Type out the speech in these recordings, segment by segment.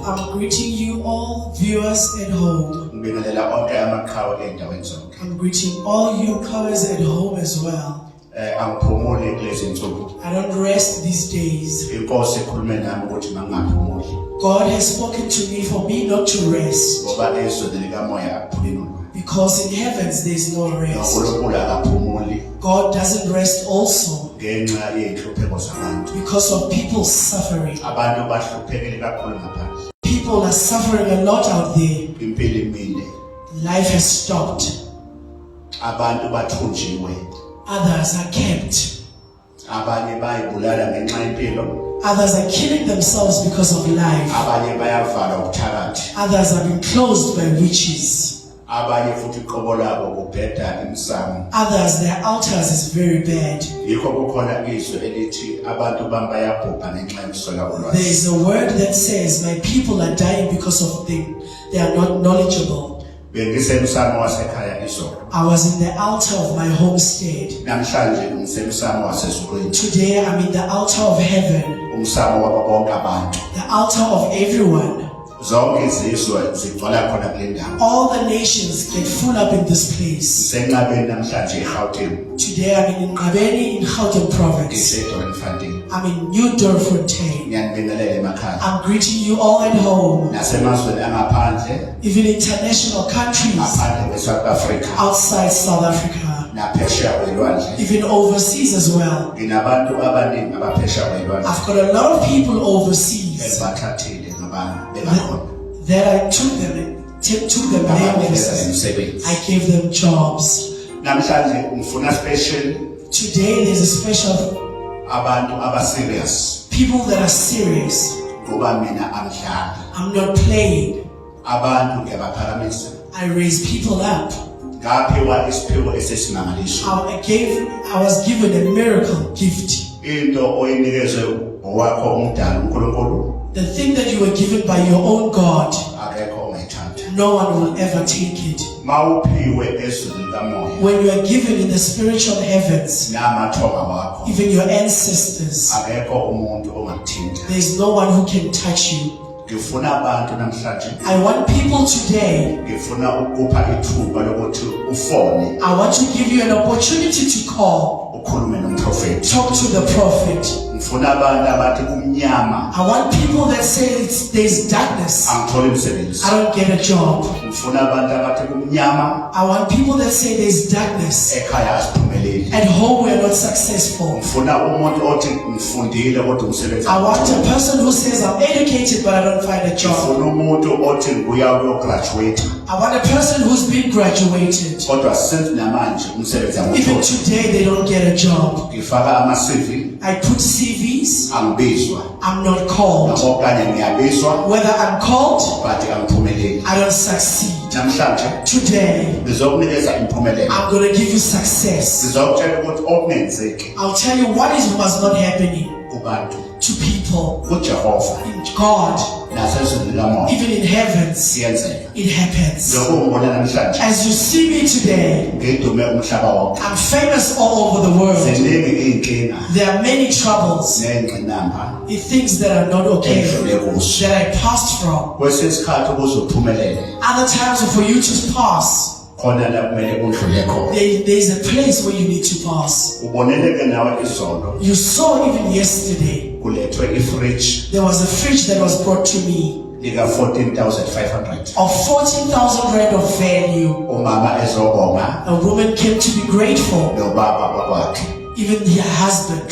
I'm greeting you all viewers at home. I'm greeting all you callers at home as well. I don't rest these days. God has spoken to me for me not to rest. Because in heavens there is no rest. God doesn't rest also. Because of people's suffering. People are suffering a lot out there. Life has stopped. Others are kept. Others are killing themselves because of life. Others are being closed by witches. Others, their altars is very bad. There is a word that says, my people are dying because of they are not knowledgeable. I was in the altar of my homestead. Namhlanje ngisemsamo wasezulwini. Today I'm in the altar of heaven. Umsamo wabo bonke abantu. The altar of everyone. Zonke izizwe zigcwala khona kule ndawo. All the nations get full up in this place. Senqabeni namhlanje eGauteng. Today I'm in Nqabeni in Gauteng province. NgiseDoornfontein. I'm in New Doornfontein. Ngiyanibingelela emakhaya. I'm greeting you all at home. Nasemazweni angaphandle. Even international countries. Ngaphandle kweSouth Africa. Outside South Africa. Naphesheya kwelwandle. Even overseas as well. Nginabantu abaningi abaphesheya kwelwandle. I've got a lot of people overseas. Ezibathathile ngabantu. That I took them names. I gave them jobs. Namhlanje ngifuna special. Today there's a special abantu abaserious. People that are serious. Ngoba mina amdlali. I'm not playing. Abantu ngiyabaphakamisa. I raise people up. Ngaphiwa isiphiwo esesimangaliso. I was given a miracle gift. Into oyinikezwe owakho umdali uNkulunkulu. The thing that you were given by your own God, no one will ever take it. When you are given in the spiritual heavens, even your ancestors, there is no one who can touch you. I want people today, I want to give you an opportunity to call. Talk to the prophet. I want people that say there's darkness. I don't get a job. I want people that say there's darkness. At home we are not successful. I want a person who says I'm educated but I don't find a job. I want a person who's been graduated. Even today they don't get a job. I put CVs. I'm not called. Whether I'm called, I don't succeed. Today, I'm going to give you success. I'll tell you what was not happening to people. In God, even in heavens, it happens. As you see me today, I'm famous all over the world. There are many troubles, things that are not okay, that I passed from. Other times for you to pass, there's a place where you need to pass. You saw even yesterday, there was a fridge that was brought to me of 14,000 rand of value. A woman came to be grateful, even her husband.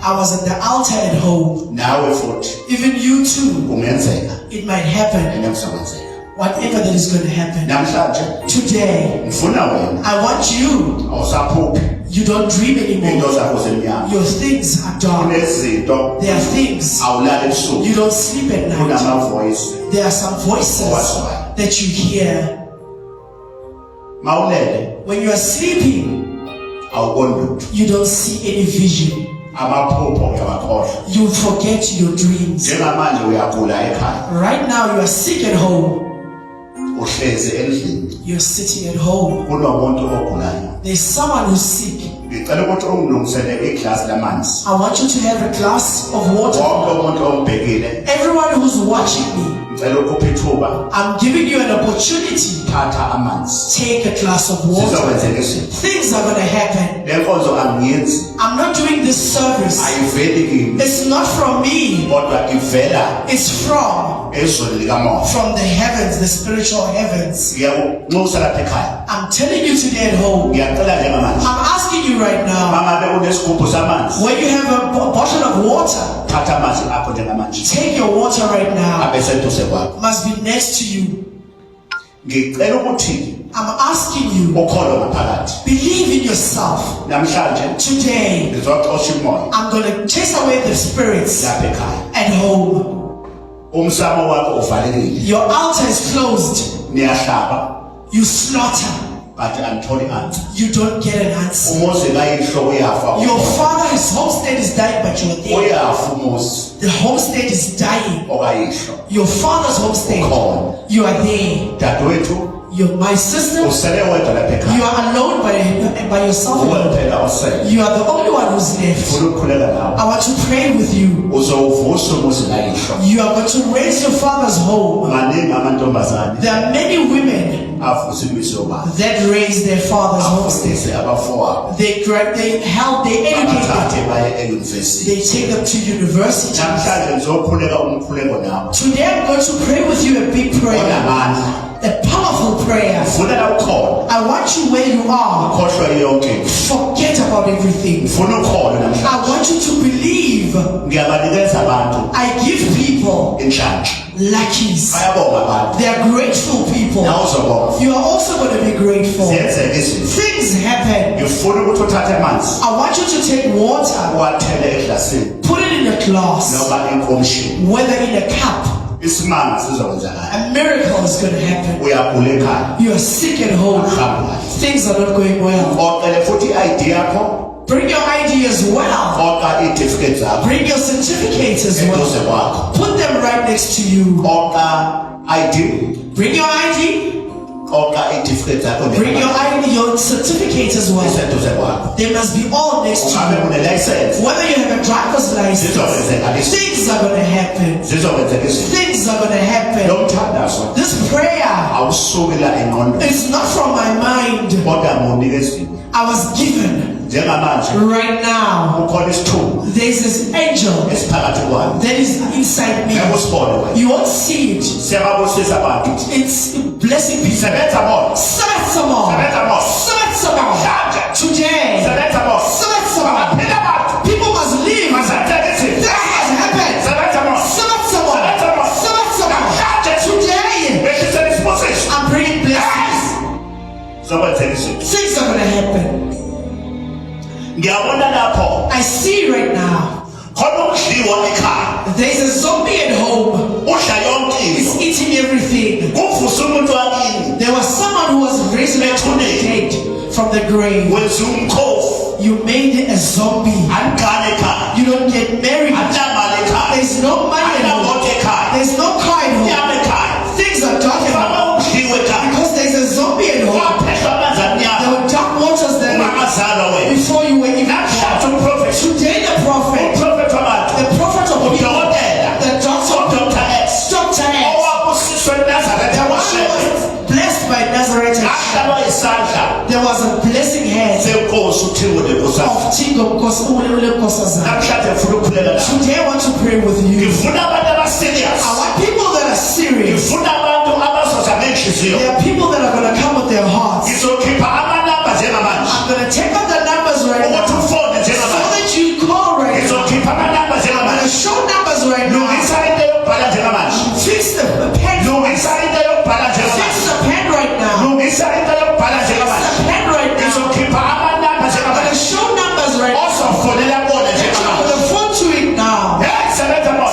I was at the altar at home. Even you too, it might happen. Whatever that is going to happen today, I want you. You don't dream anymore. Your things are dark. There are things. You don't sleep at night. There are some voices that you hear. When you are sleeping, you don't see any vision. You forget your dreams. Right now you are sick at home. You're sitting at home. There's someone who's sick. I want you to have a glass of water. Everyone who's watching me, I'm giving you an opportunity. Take a glass of water. Things are going to happen. I'm not doing this service. It's not from me. It's from the heavens, the spiritual heavens. I'm telling you today at home. I'm asking you right now. When you have a bottle of water, take your water right now. Must be next to you. I'm asking you, believe in yourself. Today, I'm going to chase away the spirits at home. Your altar is closed. You slaughter, you don't get an answer. Your father's homestead is dying, but you're there. The homestead is dying. Your father's homestead, you are there. You're my sister. usele wedwa lapha ekhaya. You are alone by yourself. Uwe phela osele. You are the only one who's left. Ufuna ukukhuleka nawe. I want to pray with you. Uzowuvusa umuzi kayihlo. You are going to raise your father's home. Maningi amantombazane. There are many women avusa imizwa yobaba. that raise their father's homes. Afundise abafowabo. They help, they educate them. Abathathe baye e-university. They take them to university. Namhlanje ngizokhuleka umkhuleko nawe. Today I'm going to pray with you a big prayer. Onamandla. A powerful prayer. Ufuna la ukhona. I want you where you are. Khohlwa yonke. Forget about everything. Ufuna ukhona namhlanje. I want you to believe. Ngiyabanikeza abantu. I give people inhlanhla. luckies. Bayabonga abantu. They are grateful people. Nawe uzobonga. You are also going to be grateful. Ziyenzeka izinto. Things happen. Ngifuna ukuthi uthathe amanzi. I want you to take water. Uwathele eglasini. Put it in a glass. Noma enkomishini. Whether in a cup. Isimanga sizokwenzakala. A miracle is going to happen. Uyagula ekhaya. You are sick at home. Things are not going well. Oqele futhi i-ID yakho. Bring your ID as well. Oqa i-certificate zakho. Bring your certificates as Eduze well. kwakho. Put them right next to you. Oqa ID. Bring your ID. Oqa i-certificate zakho. Bring your ID, your certificate as well. Iseduze kwakho. They must be all next to Ungabe you. une-license. Whether you have a driver's license, Zizokwenzeka izinto. things are going to happen. Zizokwenzeka izinto. Things are going to happen. Lo mthandazo This prayer awusuki la engqondweni. is not from my mind. Kodwa munikeziwe. I was given Njengamanje right now. ukhona isithungo There's this angel esiphakathi kwami. that is inside me. Ngeke usibone wena. You won't see it. Siyababusisa abantu. It's blessing people. Sebenza bona. Seven some more. Sebenza bona. Seven some more. Mhlanje. Today. Sebenza bona. Seven some more. Abaphila abantu. People must live. Masenzeka izinto. That has happened. Sebenza bona. Seven some more. Sebenza bona. Seven some more. Mhlanje. Today. Behlisela isibusiso. I'm bringing blessings. Zokwenzeka izinto. Things are going to happen. Ngiyabona lapho. I see right now. Khona ukudliwa ekhaya. There's a zombie at home. Udla yonke It's into. eating everything. Kuvusa umuntu wakini. There was someone who was raised from the dead, from the grave. Wenza umkhofu. You made it a zombie. Angane ekhaya. You don't get married. Anamali ekhaya. There's no money at home. Anamoto ekhaya. There's no car at home. Inyama ekhaya. Things are dark at home. Faka ukudliwa ekhaya. Because there's a zombie at home. Waphehlwa amanzi There amnyama. were dark waters there Ungakazalwa wena. before you were even Namhlanje born. umprofethi. Today the prophet, Umprofethi wabantu. the prophet of people, Udokotela. the doctor, Dr. X. Dr. X, Owabusiswe eNazaretha the one who waShebe. was blessed by Nazareth, Ahlaba isandla there was a blessing hand senkosi uthiwe lenkosana. of Tingo Nkosazana. Namhlanje ngifuna ukukhuleka nawe. Today I want to pray with you. Ngifuna abantu abaserious. I want people that are serious. Ngifuna abantu abazoza ngenhliziyo. There are people that are going to come with their hearts. Ngizokhipha amanamba njengamanje. I'm going to take out the numbers right now Ukuthi so ufone njengamanje. that you call right now. Ngizokhipha amanamba I'm going to njengamanje. show numbers right now. Lungisa into yokubhala njengamanje. Fix the pen. Lungisa into yokubhala Fix njengamanje. the pen right now. Lungisa into yokubhala Fix njengamanje. the pen right now. Ngizokhipha amanamba I'm going to njengamanje. show numbers right now. Ozofonela bona I'm njengamanje. going to phone to it now. Hey, sebenza bona.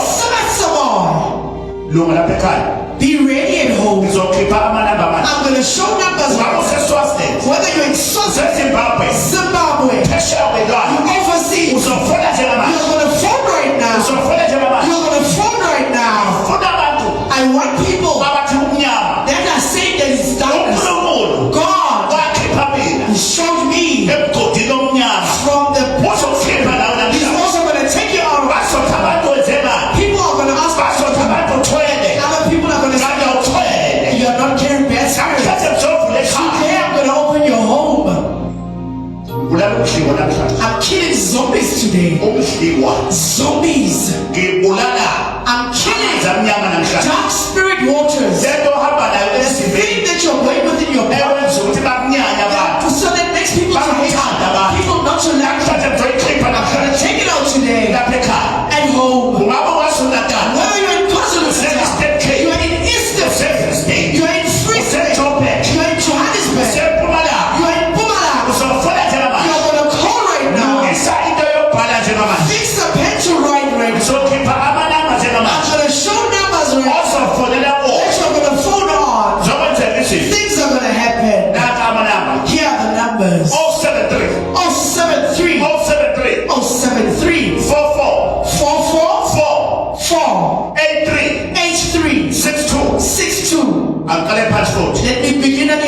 Some more. Lunga lapha ekhaya. Be ready at home. Ngizokhipha amanamba manje. I'm going to show numbers right Ngabe now. useSwaziland. Whether you're in Swaziland, useZimbabwe. Zimbabwe, Phesheya kwelwandle. overseas, Uzofona njengamanje. you're going to phone right now. Uzofona njengamanje. You're going to phone right now. Funa abantu I want people abathi umnyama. that are saying that it's darkness. uNkulunkulu God, wakhipha mina He showed me emgodini omnyama. from the. Uzokhipha nawe He's namhlanje. also going to take you out of. Bazothi abantu wenzeni. People are going to ask. Bazothi abantu uthwele. Other people are going to Kanti say, awuthwele. you are not carrying bad spirits. Namhlanje ngizovula ekhaya. Today I'm going to open your home. Ngibulala ukudliwa namhlanje. I'm killing zombies today. Ukudliwa. Zombies. Ngibulala. I'm killing Zamnyama namhlanje. dark spirit waters. Lento ohamba nayo The emzimbeni. thing that you're going within your body. Ewenza ukuthi bakunyanya abantu. So that makes people to hate you. People not to like you. Namhlanje ngizoyikhipha I'm namhlanje. going to take it out today. Lapha ekhaya. At home. Ungabe wasunatana. Whether you're in KwaZulu-Natal, you're in Eastern, Usefree State. you're in Free State, Usejoburg. you're in Johannesburg, Usempumalanga. you're in Mpumalanga, Uzofona njengamanje. you're going to call right now. Lungisa into yokubhala njengamanje. Fix the pen to write right now. Ngizokhipha amanamba I'm njengamanje. going to show numbers right now Ozofonela bona. that you're going to phone on. Zokwenzeka izinto. Things are going to happen. Naka amanamba. Here are the numbers. 073 073 073 073 44 44 4 4 83 83 62. 62. Angikale phansi futhi. Let me begin at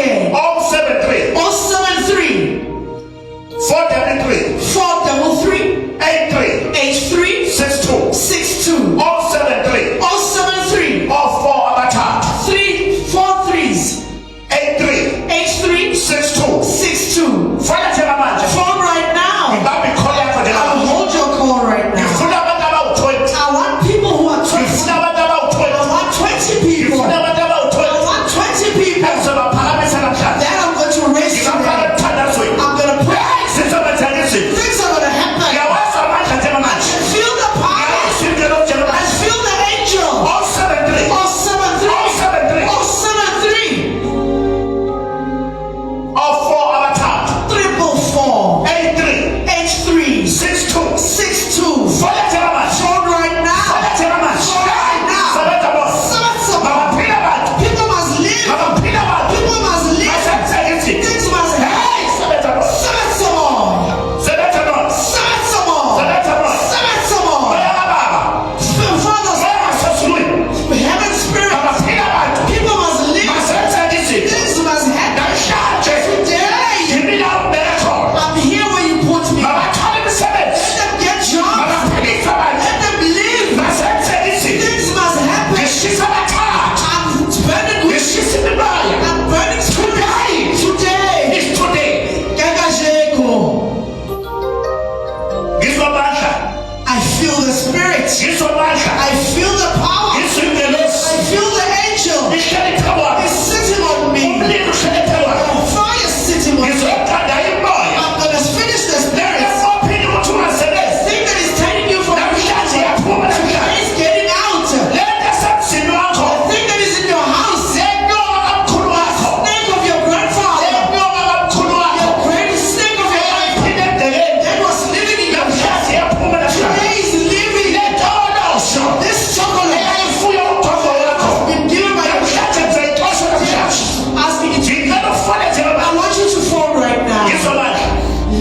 Ngizokanda imoya. I'm going to finish the spirits. Lefophini ukuthi ungasebenzi. The thing that is telling you from Namhlanje yaphuma namhlanje. is getting out. Lento esemzini wakho. The thing that is in your house. Senyoka kamkhulu wakho. Snake of your grandfather. Senyoka kamkhulu wakho. Your great snake of your life. Phinde endleleni. That was living in your house. Namhlanje yaphuma namhlanje. Today is living. Lentolosho. This chocolate Eyayifuye ugogo wakho. has been given by your Namhlanje ngizayixosha namhlanje. asking you to. Ngicela ufane njengoba. I want you to fall right now. Ngizwa manje.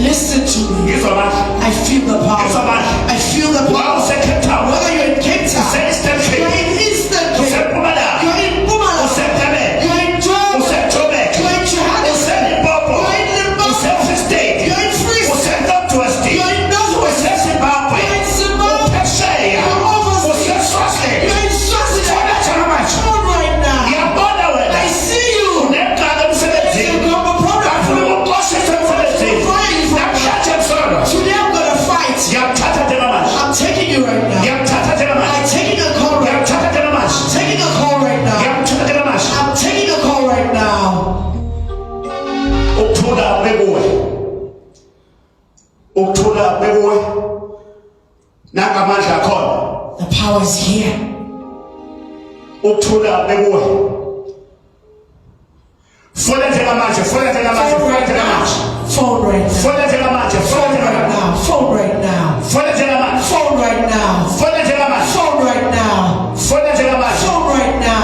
Listen to me. Ngizwa manje. I feel the power. Ngizwa manje. I feel the Waba power. use-Cape Town. Whether you're in Cape Town, Use-Eastern Cape. you're in Eastern Cape, Use-Mpumalanga. you're in Mpumalanga, Use-Durban. you're in Durban, Use-Joburg. you're in Johannesburg, Use-Limpopo. you're in Limpopo, Use-Free State. you're in Free State, Use-Northwest. you're in Northwest, Use-Zimbabwe. you're in Zimbabwe, Uphesheya. you're overseas, Use-Swaziland. you're in Swaziland. Fona njengamanje. Come right now. Ngiyabona wena. I see you. Unegala emsebenzini. You've got a problem. Ngifuna ukuxoshisa emsebenzini. Fight for Namhlanje msolwa. Today I'm gonna fight. Ngiyakuthatha njengamanje. I'm taking you right now. Ngiyakuthatha njengamanje. I'm taking a call right now. Ngiyakuthatha njengamanje. Taking a call right now. Ngiyakuthatha njengamanje. I'm taking a call right now. Ukuthula bekuwe. Ukuthula bekuwe. Nangamandla akhona. The power is here. Ukuthula bekuwe. Fona njengamanje, fona njengamanje, Phone fona right njengamanje. now. Phone right now. Fona njengamanje, fona Phone right njengamanje. now. Phone right now. Fona njengamanje. Phone right now. Fona njengamanje. Phone right now. Fona njengamanje. Phone right now.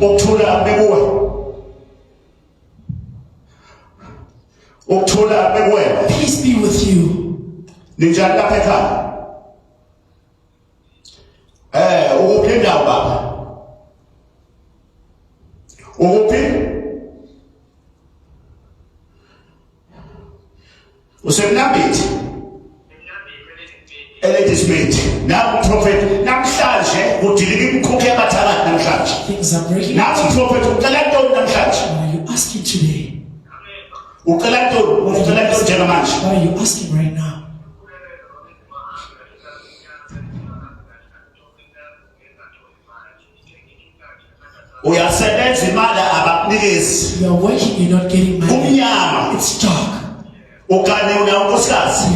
Ukuthula bekuwe. Ukuthula bekuwe. Peace be with you. Ninjani lapha ekhaya? Ukuphi indawo baba? Ukuphi? Usemnambithi? Eladysmith. Now prophet namhlanje udilika imkhukhu yabathakathi namhlanje. Things are breaking. Now prophet ucela ntoni namhlanje? What are you asking today? Ucela ntoni? Ucela ntoni njengamanje? What are you asking right now? Uyasebenza imali abakunikezi. You are working, you're not getting money. Kumnyama. It's dark. Ukane unankosikazi.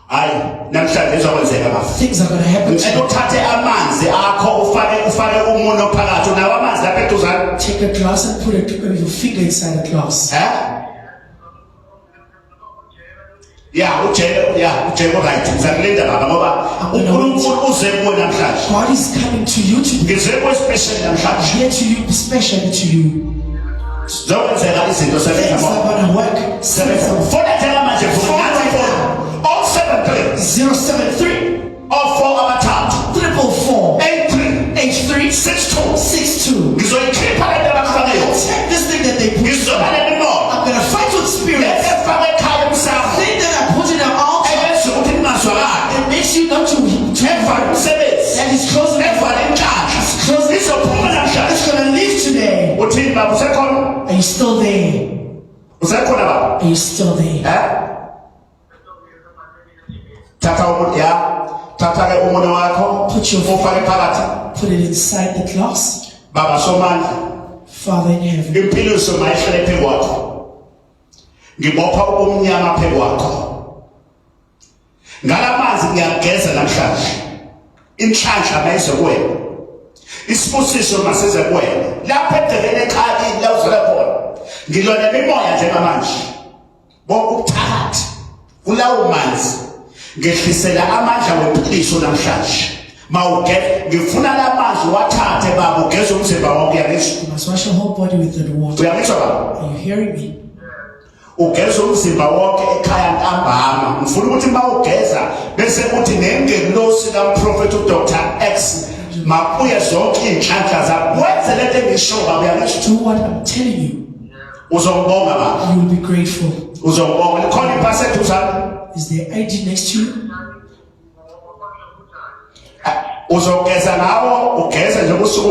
Hayi, namhlanje izokwenzeka baba. Things are going to happen Ngicela today. uthathe amanzi akho ufake umuno phakathi. Unawo amanzi lapha eduzane? Take a glass and put your finger inside the glass. Ujeko right. Ngizakulinda baba ngoba uNkulunkulu uze kuwe namhlanje. God is coming to you today. Ngize kuwe special namhlanje. Here to you, especially to you. Zokwenzeka izinto Things sebenza are ngoba. going to work. Sebenza. Fona njengamanje Phone nathi right phone. 073 073 04 abathathu 444 83 83 62. 62. Ngizoyikhipha lento abakufake yona. Take this thing that they put. Ngizoba nemimoya. I'm going to fight with spirits. Efake ekhaya emsamo. Thing that I put in an altar. Eyenza ukuthi ningazwakali. It makes you not to Evale umsebenzi. that is closing. Evale inhlanhla. Closing. Izophuma namhlanje. It's going to leave today. Uthini baba usekhona? Are you still there? Usekhona baba? Are you still there? Thatha ke umono wakho. Put your ufake phakathi. Put it inside the glass. Baba somandla. Father in heaven. Impiliso mayihlele phezu kwakho. Ngibopha ubumnyama phezu kwakho. Ngalamanzi ngiyageza namhlanje. Inhlanhla mayize kuwena. Isibusiso masize kuwena. Lapha edebeni ekhaya la uzela khona. Ngilona imimoya njengamanje. Bonke ubuthakathi. Kulawo manzi. Ngehlisela amandla wempiliso namhlanje. Ngifuna lamanzi wathathe baba ugeze umzimba wonke uyangizwa. You must wash your whole body with the water. Uyangizwa baba? Are you hearing me? Ugeze umzimba wonke ekhaya ntambama. Ngifuna ukuthi mawugeza bese uthi nengelosi kaMprophet uDr X makuye zonke inhlanhla zakho. Wenze lento engisho baba uyangizwa. Do what I'm telling you. Uzongibonga baba. You will be grateful. Uzongibonga. Likhona ipasi eduzane. Is there ID next to you? Uzogeza nawo ugeze nje usuku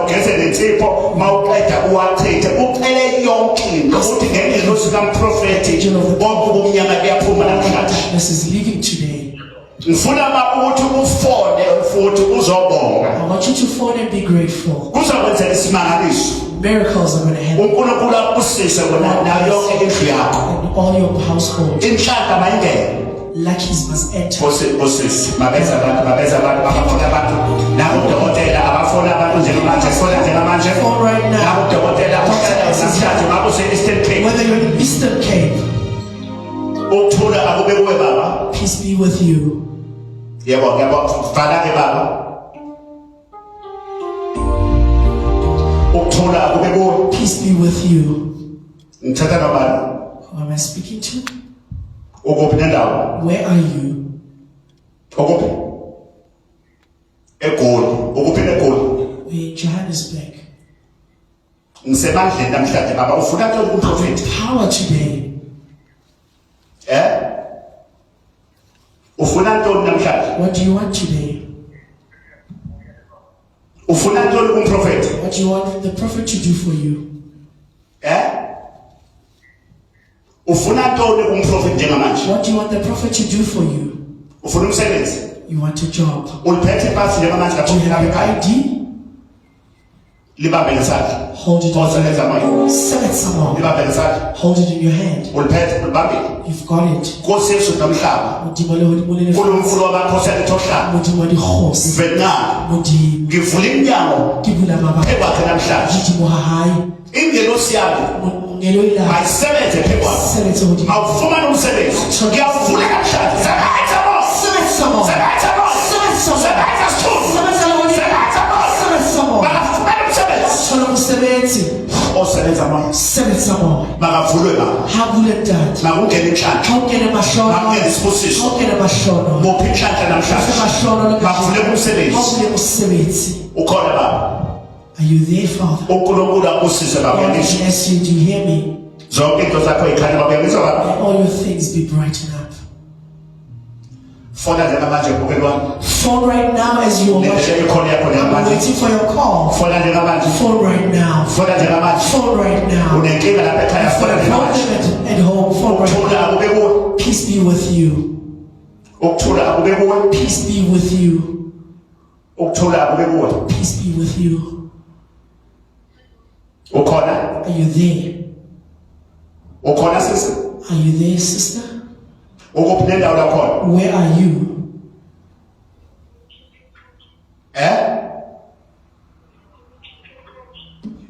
ugeze nensipho mawuqeda uwachithe ucele yonke into ukuthi ngengelosi kaMprophet bonke ubumnyama buyaphuma namhlanje. This is leaving today. ngifuna ukuthi ufone futhi uzobonga I want you to phone and be grateful. kuzokwenzeka isimangaliso Miracles are going to happen. uNkulunkulu akusise wena nayo yonke indlu yakho And all your household. inhlaka mayingene Luckies must enter. bosisi mabeza abantu abafuna abantu nabodokotela abafuna abantu njengamanje Phone right now. nabodokotela namhlanje mabuse Eastern Cape Whether you're in Eastern Cape, ukuthula akube kuwe baba peace be with you. yebo fana ke baba ukuthula akube kuwe Peace be with you. ngithatha nobani Who am I speaking to? ukuphi nendawo Where are you? ukuphi eGoli ukuphi eGoli We're in Johannesburg. ngisemandleni namhlanje baba ufuna ntoni kumprofeti Power today. ufuna ntoni namhlanje What do you want today? ufuna ntoni kumprofeti What do you want the prophet to do for you? ufuna ntoni kumprofeti njengamanje What do you want the prophet to do for you? ufuna umsebenzi You want a job. uliphethe ipasi njengamanje Do you lapho have your ekhaya ID? libambe ngesandla Hold it osebenza moya Sell it somehow. libambe ngesandla Hold it in your hand. uliphethe ulibambile You've got it. Nkosi Yesu nomhlaba uNkulunkulu wamakhosi alethosha Vietnam ngivula iminyango ekwakhe namhlanje ingelosi yami ayisebenze phekwakhe awufumana umsebenzi ngiyavula namhlanje sebenza mo sebenza mo sebenza sithunzi bakafumana umsebenzi osebenza mo makavulwe baba makungena inhlanhla makungena isibusiso muphi inhlanhla namhlanje makuvule umsebenzi ukhona baba Are you there, Father? uNkulunkulu akusise baba God ngisho bless you. Do you hear me? zonke into zakho ikhanya baba ngizwa baba May all your things be brightened up. fona njengamanje mbukelwami Phone right now as you are nendlela watching. ikhona yakho I'm njengamanje waiting for your call. fona njengamanje Phone right now. fona njengamanje Phone right now. unenkinga lapha ekhaya For fona the njengamanje problem at home. Phone right now. ukuthula akube kuwe Peace be with you. ukuthula akube kuwe Peace be with you. ukuthula akube kuwe Peace be with you. ukhona Are you there? ukhona sisi Are you there, sister? ukuphi nendawo lakhona Where are you?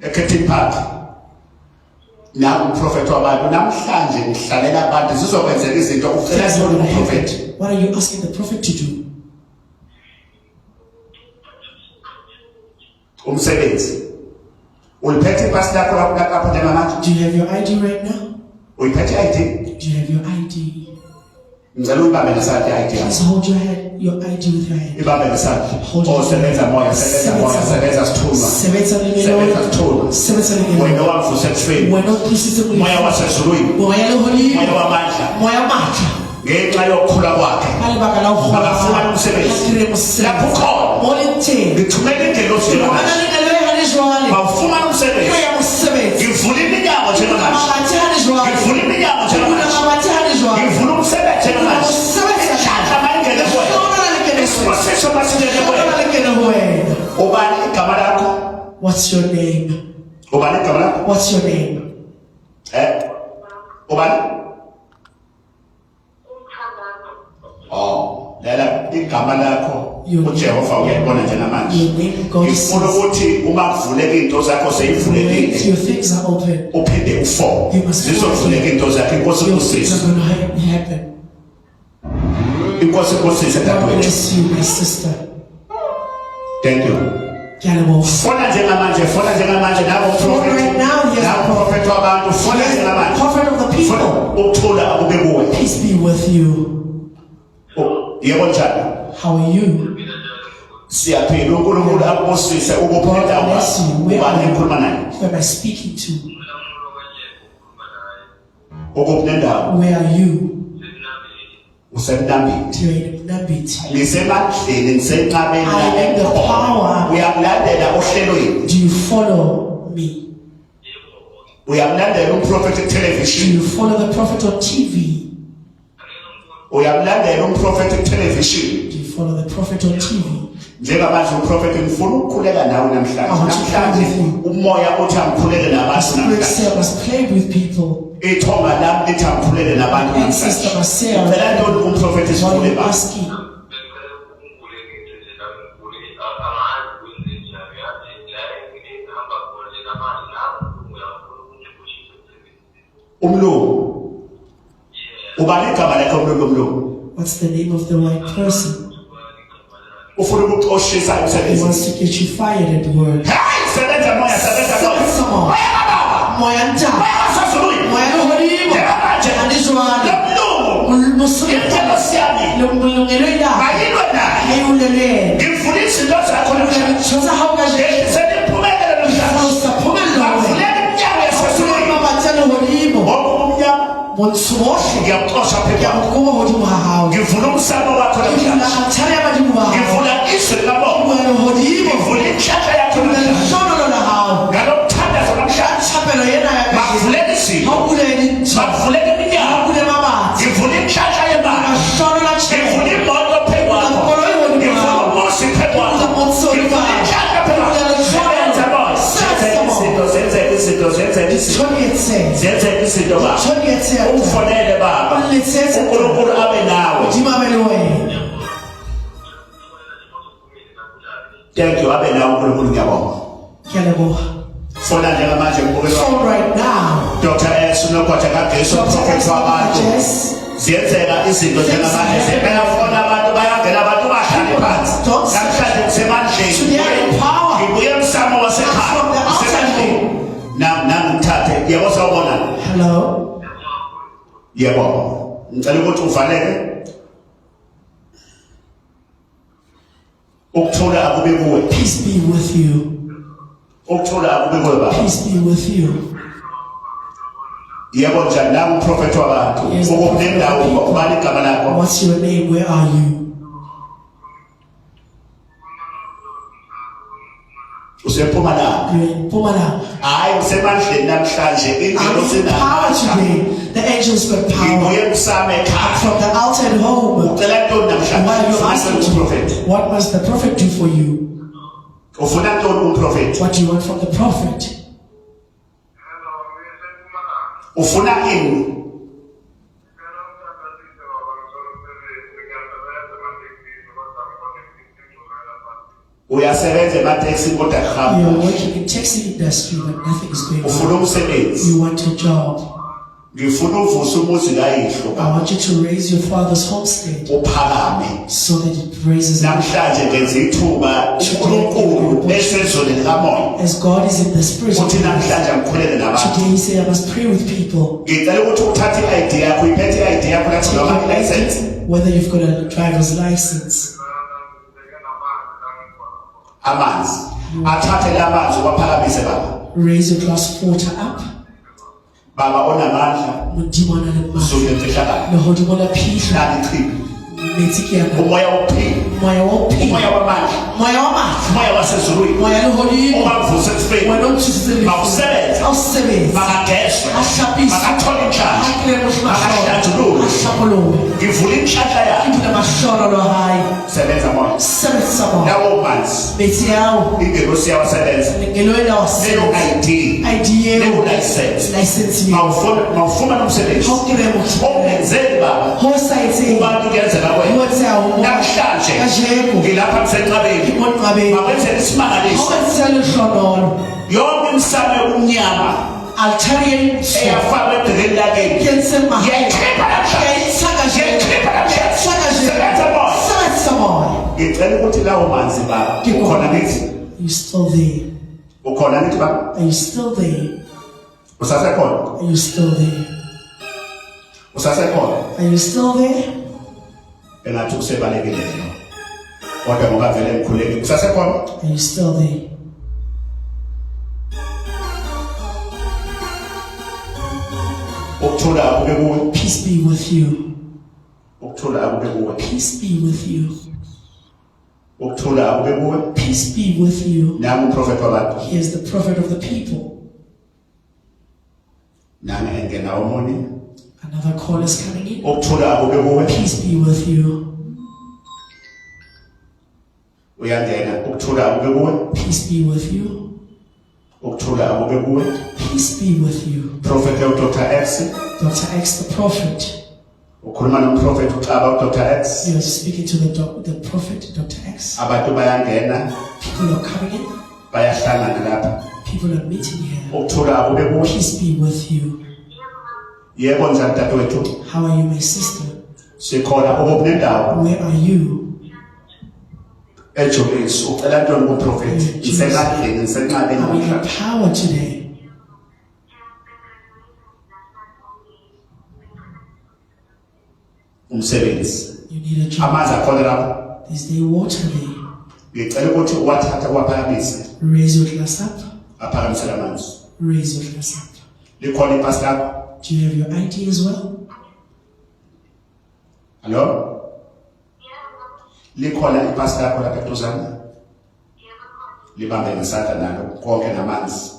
eKenting Park na umprofeti wabantu namhlanje ngihlalela abantu zizokwenzeka izinto ucela Things are ntoni gonna umprofeti happen. What are you asking the prophet to do? umsebenzi uliphethe ipasi lakho lapho njengamanje Do you have your ID right now? uyiphethe ID Do you have your ID? ngicela uyibambe ngesandla i-ID yakho Please hold your ID with your hand. ibambe ngesandla Hold it. sebenza moya sebenza sithunwa Sebenza sebenza sithunwa Sebenza wena wamvusa ebusweni Wena uqisise moya wasezulwini moya loholiwe. moya wamandla Moya matha. ngenxa yokukhula kwakhe Alibaka la ukhona. Bakafumana umsebenzi. Lapho ukhona. Molinte. ngithumela ingelosi njengamanje bawufumana umsebenzi ngivula iminyango njengamanje ngivula iminyango njengamanje ngivula umsebenzi njengamanje inhlanhla mayingene kuwena isibusiso masingene kuwena ubani igama lakho What's your name? ubani igama lakho What's your name? ubani lela igama lakho uJehova uyayibona njengamanje Your name, God ngifuna says. ukuthi uma kuvuleka into zakho When seyivulekile your things are open, uphinde ufo You must zizovuleka into zakho inkosi your things kusise are going to happen. inkosi kusise God dadewethu bless you, my sister. thank you Galamo. fona njengamanje nabo Phone right now, yes, nabo prophet wabantu fona njengamanje Prophet of the fona people. ukuthula akube kuwe Peace be with you. yebo njani How are you? siyaphila uNkulunkulu akusise ukuphinda God bless you. ubani ekhuluma naye Who am I speaking to? ukuphi nendawo Where are you? usemnambini You're in Nabit. ngisemandleni ngisenqabeni I am the power. uyamlandela ohlelweni Do you follow me? uyamlandela umprofeti Do television you follow the prophet on TV? uyamlandela umprofeti television. Do you follow the prophet on TV? Njengamanje umprofeti ngifuna ukukhuleka nawe namhlanje umoya othi angikhuleke nabantu namhlanje. I must play with people. Ithonga lami lithi angikhuleke nabantu namhlanje. Phela ntoni umprofeti sikhule ba? Umlungu. Ubani igama lakhe umlungu? What's the name of the right person? Ufuna ukuxoshisa He emsebenzini. wants to get you fired at work. Hayi sebenza moya sebenza moya. Someone. Moya nta. Moya loholimo. Andizwana. Umlungu. Ngicela siyami. Lomlungelo ya. Ayilwe naye. Ayulele. Ngifuna izinto zakho namhlanje. Choza hawukaje. Seniphumelele namhlanje. Usaphumelele. Avulele iminyango yasesulwini. Mama tshela holimo. Ngokumnyama. Bonsumohle. Ngiyakuxosha phela. Kuba hodimo hahawu. Ngivula umsamo wakho namhlanje. Athale abadimo hahawu. Ngivula izwi labo. Moya holimo. Ngivula inhlanhla yakho namhlanje. Sholo la hahawu. Ngalokuthandaza namhlanje. Chapelo yena ya. Makuvuleke izinto. Hawulele. Makuvuleke iminyango. Hawulele mama. Ngivula inhlanhla yemali. Sholo la chela. Ngivula imoto phezu kwakho. Ngivula umuzi phezu kwakho. Ngivula inhlanhla phezu kwakho. Sebenza bona. Zenzeka izinto baba. Umfonele baba. uNkulunkulu abe nawe. Thank you abe nawe uNkulunkulu ngiyabonga. Fona njengamanje ngibukela. So right now, Dr. S unokwatha kaGesu prophet wabantu. Ziyenzeka izinto njengamanje sebeyafona abantu bayangena abantu bahlale phansi. Namhlanje kusemandleni. Ngibuye emsamo wasekhaya. Nami ngithathe yebo sawubona. hello. Yebo. Ngicela ukuthi uvaleke. Ukuthula akube kuwe. Peace be with you. Ukuthula akube kuwe baba. Peace be with you. Yebo njani nami umprofeti wabantu. Ukukunendawo ubani igama lakho? What's your name? Where are you? Usempumalanga. You're in Pumalanga. Hayi usemandleni namhlanje ingelo I'm in power today. The angels got power. Ngibuye emsamo ekhaya. From the altar at home. Ucela ntoni Why are you namhlanje? asking Umprofeti. me? What must the prophet do for you? Ufuna ntoni umprofeti? What do you want from the prophet? Ufuna ini? Uyasebenza emateksi kodwa You're kuhamba. working in taxi industry but nothing is going Ufuna on. umsebenzi. You want a job. Ngifuna uvusa umuzi kayihlo. I want you to raise your father's homestead Uphakame. so that it raises up. Namhlanje ngenza ithuba uNkulunkulu esezweni likamoya. As God is in the spirit of Uthi namhlanje ngikhuleke nabantu. today, he said, I must pray with people. Ngicela ukuthi uthathe i-ID yakho, uyiphethe i-ID yakho lapho Take noma your i-license. license, whether you've got a driver's license. Amanzi. Athathe lamanzi uwaphakamise baba. Raise your glass of water up. Baba onamandla. Mudimana le ma. Usuke emfihlakala. Nohodimola pizza. Hlala ichibi. Metsikiana. Umoya wokuphila. Moya wophila. Umoya wamandla. Moya wamandla. Umoya wasezulwini. Moya loholimo. Ungavuse ekufeni. Wena umthusile. Mawusebenze. Awusebenze. Makageshwe. Ahlaphiswe. Makathole inhlanhla. Makahlanjululwe. Ashapululwe. Ngivula inhlanhla yakho. Into mashoro lo hayi. Sebenza moya. Sebenza bona. Lawo manzi. Bethi yawo. Ingelosi yawasebenza. Ngeloyo Leyo wasebenza. ID. ID Leyo yeo. license. License yeo. Mawufuna nomsebenzi. Hokiremo. Ongenzeli baba. Hosa etse. Kubantu kuyenzeka kwena. What's our Namhlanje Kajeko. ngilapha kusenqabeni. Imonqabeni. Makwenzele isimangaliso. Awenzele uhlonolo. Yonke imsamo yobumnyama Altarian. eyafakwa edekeni lakeni. Kensema. Yayikhipha namhlanje. Yayikhipha namhlanje. Sebenza moya. Sebenza moya. Ngicela ukuthi lawo manzi baba. Ukhona nithi? You still there? Ukhona nithi baba? Are you still there? Usasekhona? Are you still there? Usasekhona? Are you still there? Engathi usebalekile lo. Kodwa ngoba vele ngikhuleke. Usasekhona? Are you still there? Ukuthula akube kuwe. Peace be with you. Ukuthula akube kuwe. Peace be with you. Ukuthula akube kuwe. Peace be with you. Nami umprofeti wabantu. He is the prophet of the people. Nami engena omunye. Another call is coming in. Ukuthula akube kuwe. Peace be with you. Uyangena. Ukuthula akube kuwe. Peace be with you. Ukuthula akube kuwe. Peace be with you. Prophet Dr. X. Dr. X, the prophet. Ukhuluma nomprofeti uxaba Dr. X. You are speaking to the prophet, Dr. X. Abantu bayangena. People are coming in. Bayahlangana lapha. People are meeting here. Ukuthula akube kuwe. Peace be with you. Yebo njani dadewethu? How are you, my sister? Sikhona okunendawo. Where are you? Ejolis ucela ntoni kuprofeti? Isenqabeni isenqabeni I'm in your namhlanje. power today. Umsebenzi. You need a job. Amanzi akhona lapho. Is there water there? Ngicela ukuthi uwathatha uwaphakamise. Raise your glass up. Aphakamisela amanzi. Raise your glass up. Likhona ipasi lakho? Do you have your ID as well? Hello? Likhona ipasi lakho lapha eduzane? Libambe ngesandla nalo konke namanzi.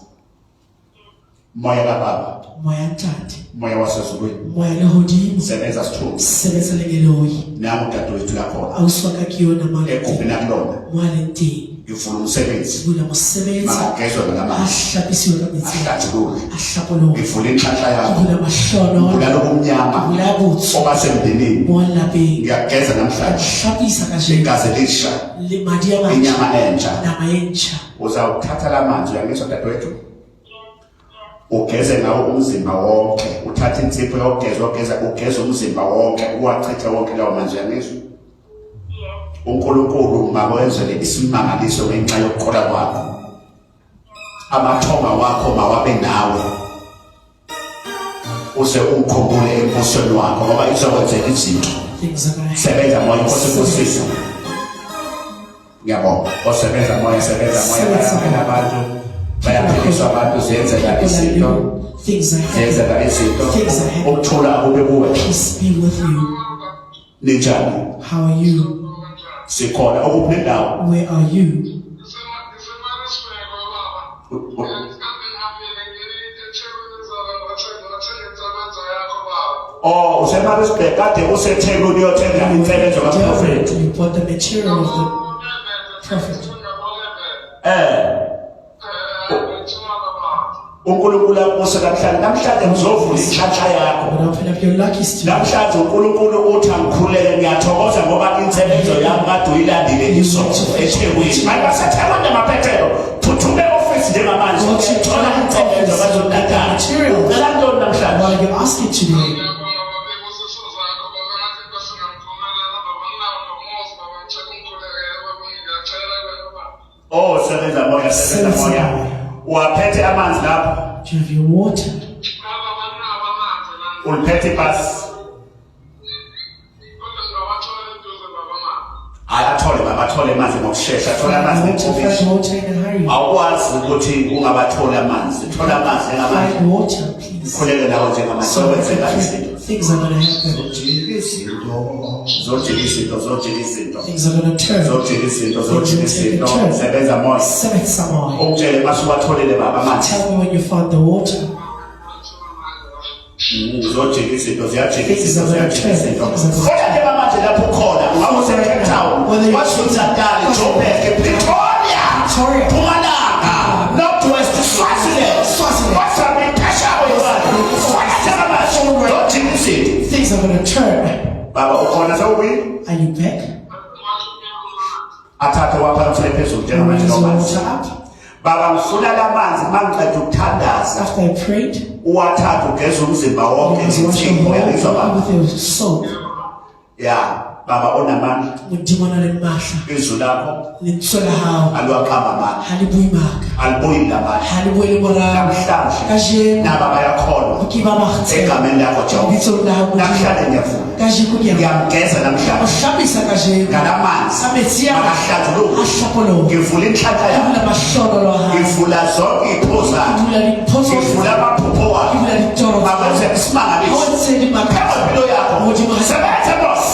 Moya kababa. Moya ntati. Moya wasezulwini. Moya lehodimo. Sebenza sithunzi. Sebetsa lengeloyi. Nami udadewethu lakhona. Awuswaka kuyona Egubhini akulona. Mwalenti. Ngifuna umsebenzi. Bula mosebenzi. Makagezwe ngalamanzi. Ahlapisiwe kabitsi. Ahlatshululwe. Ahlapolo. Ngivula inhlanhla yakho. Bula mashono. Ngivula lokumnyama. Bula butsu. Obasemndenini. Mwalabi. Ngiyageza namhlanje. Ahlapisa kaje. Igazi elisha. Limadi yamatsha. Inyama entsha. Nama entsha. Uzawuthatha lamanzi uyangizwa dadewethu? Ugeze ngawo umzimba wonke. Uthatha insipho yokugeza ugeze umzimba wonke. Uwachithe wonke lawo manzi uyangizwa? uNkulunkulu mawenzele isimangaliso ngenxa yokukholwa kwakho. Amathonga wakho mawabe nawe. Use umkhumbule embusweni wakho ngoba izokwenzela izinto. Sebenza moya inkosi. Ngiyabonga. Osebenza moya bayaphiliswa abantu. Bayaphiliswa abantu ziyenzeka izinto. Ziyenzeka izinto. Ukuthula akube kuwe. Peace be with you. Ninjani? How are you? Sikhona okunendawo. Where are you? Oh, usemarisbek kade useThekwini uyothenga imsebenzo kaProfeti. You bought the material of the prophet. uNkulunkulu akuse namhlanje ngizovula inhlanhla yakho. But open up your lucky store. Namhlanje uNkulunkulu uthi angikhuleke ngiyathokoza ngoba insebenzo yami kade uyilandile isonto eThekwini. MayibaseThekwini namaphethelo. Phuthume office njengamanje. Thola insebenzo bazonatha. Ucela ntoni namhlanje? What are you asking today? Oh, sebenza moya. Waphethe amanzi lapho. Do you have your water? Uliphethe ipasi. Athole amanzi ngokusheshsha. Thola amanzi Find water in a hurry. awukwazi ukuthi ungabatholi amanzi. Thola amanzi ngamanje. Find water, please. Khuleke nawe njengamanje. So Sokwenzeka izinto. things are going to happen. Zojika izinto. Things are going to turn. Zojika izinto. Sebenza moya. Sebetsa moya. Ungitshele masubatholele baba amanzi. Tell me when you found the water. Zojika izinto ziyajika Things are going to turn. Kodwa njengamanje lapho khona ngawuse Cape Town. Wasizatali Joburg, Pretoria. Mpumalanga. Northwest Swaziland. Wasabi Peshawar. Things are going to turn. Baba ukhona sawubuyi? Are you back? Athathe waphakathi phezulu njengamanje Raise your nomanzi. water up. Baba ngifuna lamanzi mangiqeda ukuthandaza. After I prayed, Uwathatha ugeza umzimba wonke you wash your izithimbo yalizwa whole baba. with your soap. Ya, baba onamandla. Mudimana le mahla. Izwi lakho Lintsola hao. alwaqamba manje. Halibuimaka. Alibuyi lamanje. Halibuele morao. Namhlanje Kajeno. naba bayakholwa Ukiba mahte. egameni lakho Jehova. Bitso ndawo. Namhlanje ngiyavuma. Kajiko kya. Ngiyamgeza namhlanje. Ohlabisa kajeno. Ngalamanzi. Ametsiya. Makahlanjuluke. Ahlapolo. Ngivula inhlanhla yakho. Ibula mashono lo ha. Ngivula zonke iphuza. Ibula liphoso. Ngivula amaphupho wakho. Ibula litoro. Mabenze isimangaliso. Awenseni makha. Impilo yakho.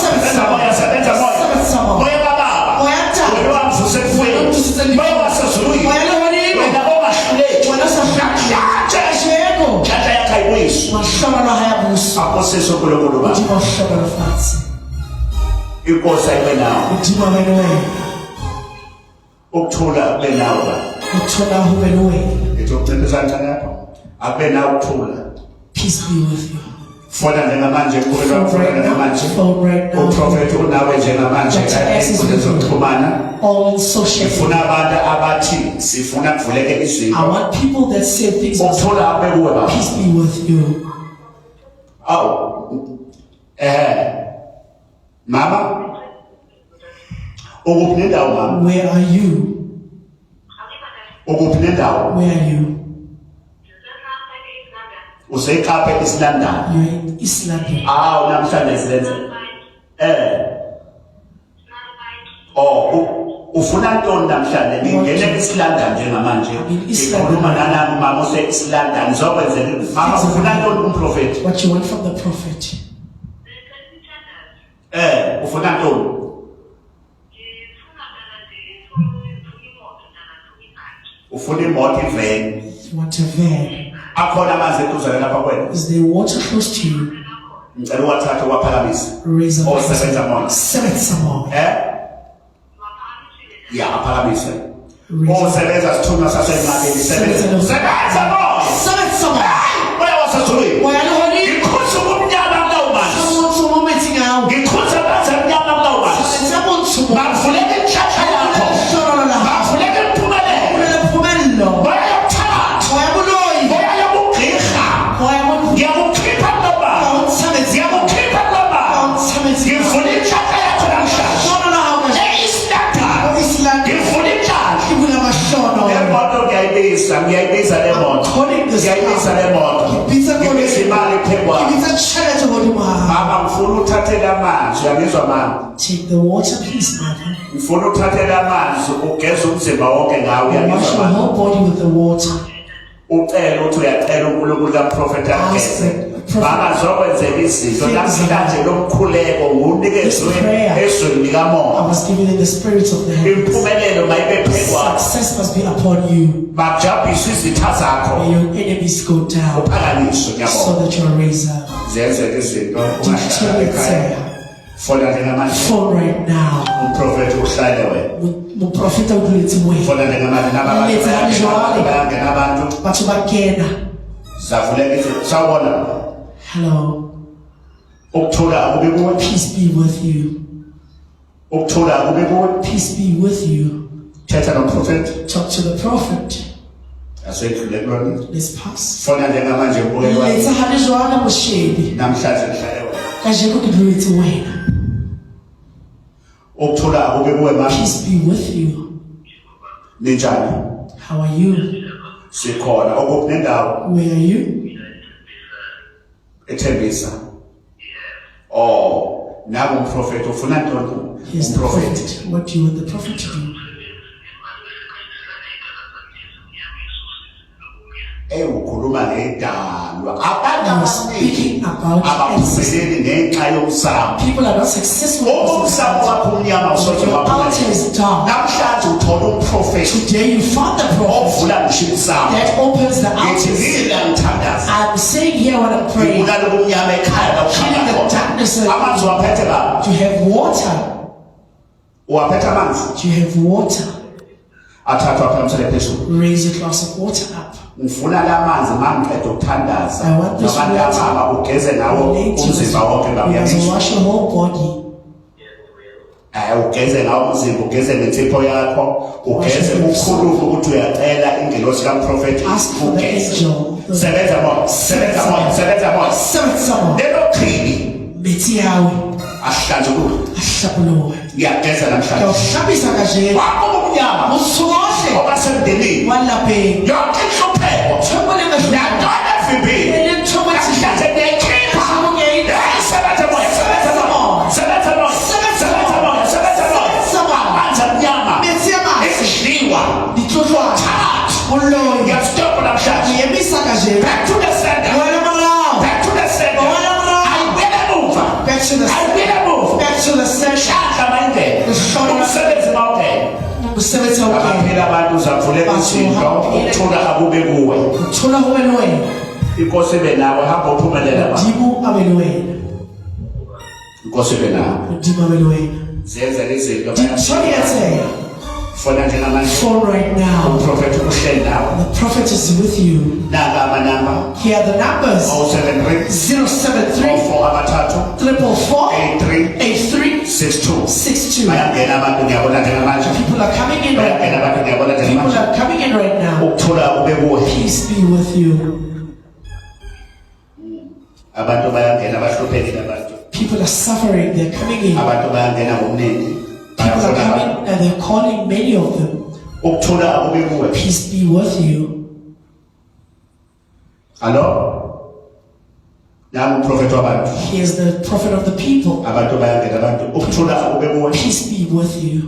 Sebenza moya. Sebenza moya. Moya baba. Moya ta. Moya wamvuse kufweni. Moya wasezulwini. Moya lo wani. Wena ongahluleki. Wena sa. Namhlanje Kajeko. inhlanhla yakho ayibuyiswe. mahlobo lo hayabuso Apostle uNkulunkulu ba. udimo hlobo lo fatshe Inkosi ayibe nawo. udimo bene wena Ukuthula kube nawo ba. uthola ube wena Ethokuthenisa kancane lapho. Akube nawo ukuthula. peace be with you Fona njengamanje kukhulelwa fona njengamanje. phone right now Uprofeti unawe njengamanje ezokuxhumana. all social Sifuna abantu abathi sifuna kuvuleke izinto. I want people that say things Ukuthula abe kuwe ba. peace be with you Awu. Mama. Ukuphi nendawo mama? where are you Ukuphi nendawo? where are you Usekhaphe isilandana. you're in East London Namhlanje silenze. Ufuna ntoni namhlanje? Ngingene isilandana njengamanje. Ngikhuluma nanami mama use isilandana. Ngizokwenzela mama ufuna ntoni kumprofeti? what you want from the prophet Ufuna ntoni? Ufuna imoto iveni. you want a van Akhona amanzi eduzane lapha kwena. is there water close to you Ngicela uwathathe uwaphakamisa. raise up Osebenza mona. seven more Ya aphakamise. raise up Osebenza sithunywa sasencwadini sebenza mona. seven more Moya wasezulwini. why are you holding Ngikhuza ubumnyama kulawo manje. someone moment now Ngikhuza amanzi amnyama kulawo manje. someone to Bavuleke imshasha yakho. Bavuleke impumelelo. Moya yokuthakatha. Moya yobugqirha. Ngiyakukhipha kulaba. Ngiyakukhipha kulaba. Ngivula imshasha yakho namhlanje. Eastern. Ngivula imshasha. Lemoto ngiyayibiza le moto. Ngiyayibiza le moto. Ngibiza imali phekwayo. Mama ngifuna uthathele amanzi, uyabizwa mama. take the water please mother Ngifuna uthathele amanzi ugeze umzimba wonke ngawo, and wash uyabizwa your mama. whole body with the water Ucela ukuthi uyacela uNkulunkulu kaProfeti ageze. Mama zokwenzela izinto namhlanje lomkhuleko ngunikezwe ezweni I likamoya. was given in the spirit of the heavens Impumelelo mayibe phekwayo. success must be upon you Majabhiswe izitha zakho. may your enemies go down Uphakanyiswe so ngiyabona. that you are raised up Zenzeke izinto dictate ungahlala it ekhaya. there Fona njengamanje phone right now umprofeti uhlale wena. muprofita ukuleti wena Fona njengamanje nababantu bayangena abantu batho bakena zavuleka izinto. Sawubona. hello Ukuthula akube kuwe. peace be with you Ukuthula akube kuwe. peace be with you Thetha nomprofeti. talk to the prophet Asedlule kulona. let's pass Fona njengamanje ubuyelwa. letsa hale jwala moshedi Namhlanje ngihlale wena. kajeko ke duletse wena Ukuthula akube kuwe mama. peace be with you Ninjani? how are you Sikhona okuphi nendawo where are you eThembisa. Naku umprofeti ufuna ntoni? here's the Umprofeti. prophet what do you want the prophet to do Ukhuluma ngedalwa. Abantu I'm abaningi speaking about abaphumeleli ngenxa yomsamo. people are not successful Umsamo wakho umnyama usoze your altar waphumelela. is dark Namhlanje uthola umprofeti today you found the prophet ovula ngisho imsamo. that opens the Ngithi altar ngila ngithandaza. I'm saying here when I'm praying Ngibulala ubumnyama ekhaya la killing the ukhanya khona. darkness Amanzi waphethe baba. do you have water Uwaphethe amanzi. do you have water Athathwa phakathi phezulu. raise a glass of water up Ngifuna lamanzi mangiqeda ukuthandaza. I want this Nabantu water. ababa ugeze nawo umzimba wonke you must ngabuyamiswa. wash your whole body Ugeze ngawo umzimba, ugeze nensipho yakho, ugeze ukukhuluma ukuthi uyacela ingelosi kaProfeti ask for the ugeze. angel Sebenza moya, sebenza moya, sebenza moya. seven someone Lelo qhibi bethi yawe ahlanjuluka. ahlabulowe Ngiyageza namhlanje. kawuhlabisa kanje Wakho umnyama usukohle obasemndenini. walaphe Yonke inhlupheko. thobole Nantona evimbili. Namhlanje ngiyayikhipha. Sebenza moya, sebenza moya. Sebenza moya, sebenza moya, sebenza moya. Amanzi amnyama. Esidliwa. Ngiyastopha namhlanje. Back to the center. Back to the center. Ayibuyele emuva. Ayibuyele emuva. Shadla mayindlela. Umsebenzi mawuphela. Abaphila abantu uzavuleka izinto. Ukuthula akube kuwe. inkosi benawe hamba uphumelela ba Dimo abelwena. inkosi benawe Dimo abelwena. zenza izinto Ditshoyetse. fona njengamanje For right now. umprofeti uhleli nawe The prophet is with you. nanga amanamba Here are the numbers. 073 073 4 abathathu 444 83 62 62. bayangena abantu ngiyabona njengamanje People are coming in right bayangena now. abantu ngiyabona People njengamanje are coming in right now. ukuthola ube kuwe Peace be with you. abantu bayangena bahluphekile abantu People are suffering. They're coming in. abantu bayangena ngobuningi People are bayafuna coming and they're calling many of them. ukuthola ube kuwe Peace be with you. Hello? Nami umprofeti wabantu. He is the prophet of the people. Abantu bayangena abantu ukuthula ube kuwe. Peace be with you.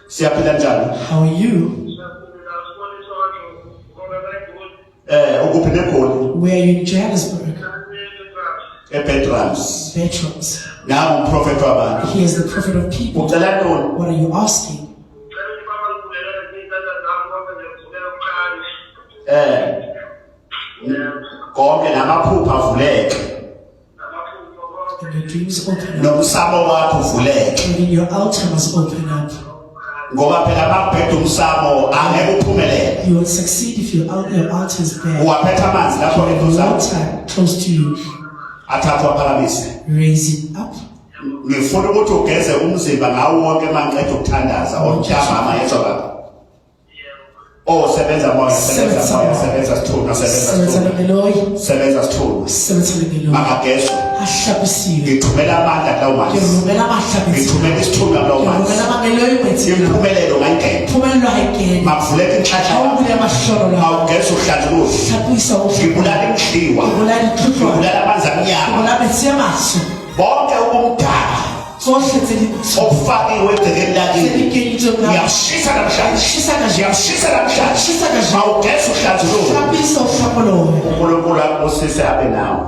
Siyaphila njani? How are you? Ukuphi neGoli? Where are you in Johannesburg? eBedrams. Veterans. Nami umprofeti wabantu. He is the prophet of people. Ucela ntoni? What are you asking? Konke namaphupha avuleke. And your dreams open up. Nomsamo wakho uvuleke. Even your altar must open up. Ngoba phela makubheda umsamo angeke uphumelele. You will succeed if your altar is there. Uwaphetha amanzi lapho The eduzane. altar close to you. Athathwa aphakamise. Raise it up. Ngifuna ukuthi ugeze umzimba ngawo wonke mangicela ukuthandaza omtyama amayetho baba. Oh sebenza moya sebenza moya sebenza sithuna sebenza sithuna sebenza sithuna makagezwe ngithumela amandla kulawo manzi ngithumela isithuna kulawo manzi impumelelo ngayingena makuvuleka inhlanhla mawugeza uhlanjululo ngibulala imdliwa ngibulala amanzi amnyama bonke ubumdaka ofakiwe egcekeni lakini ngiyashisa namhlanje ngiyashisa namhlanje mawugeza uhlanjululo uNkulunkulu akusise abe nawo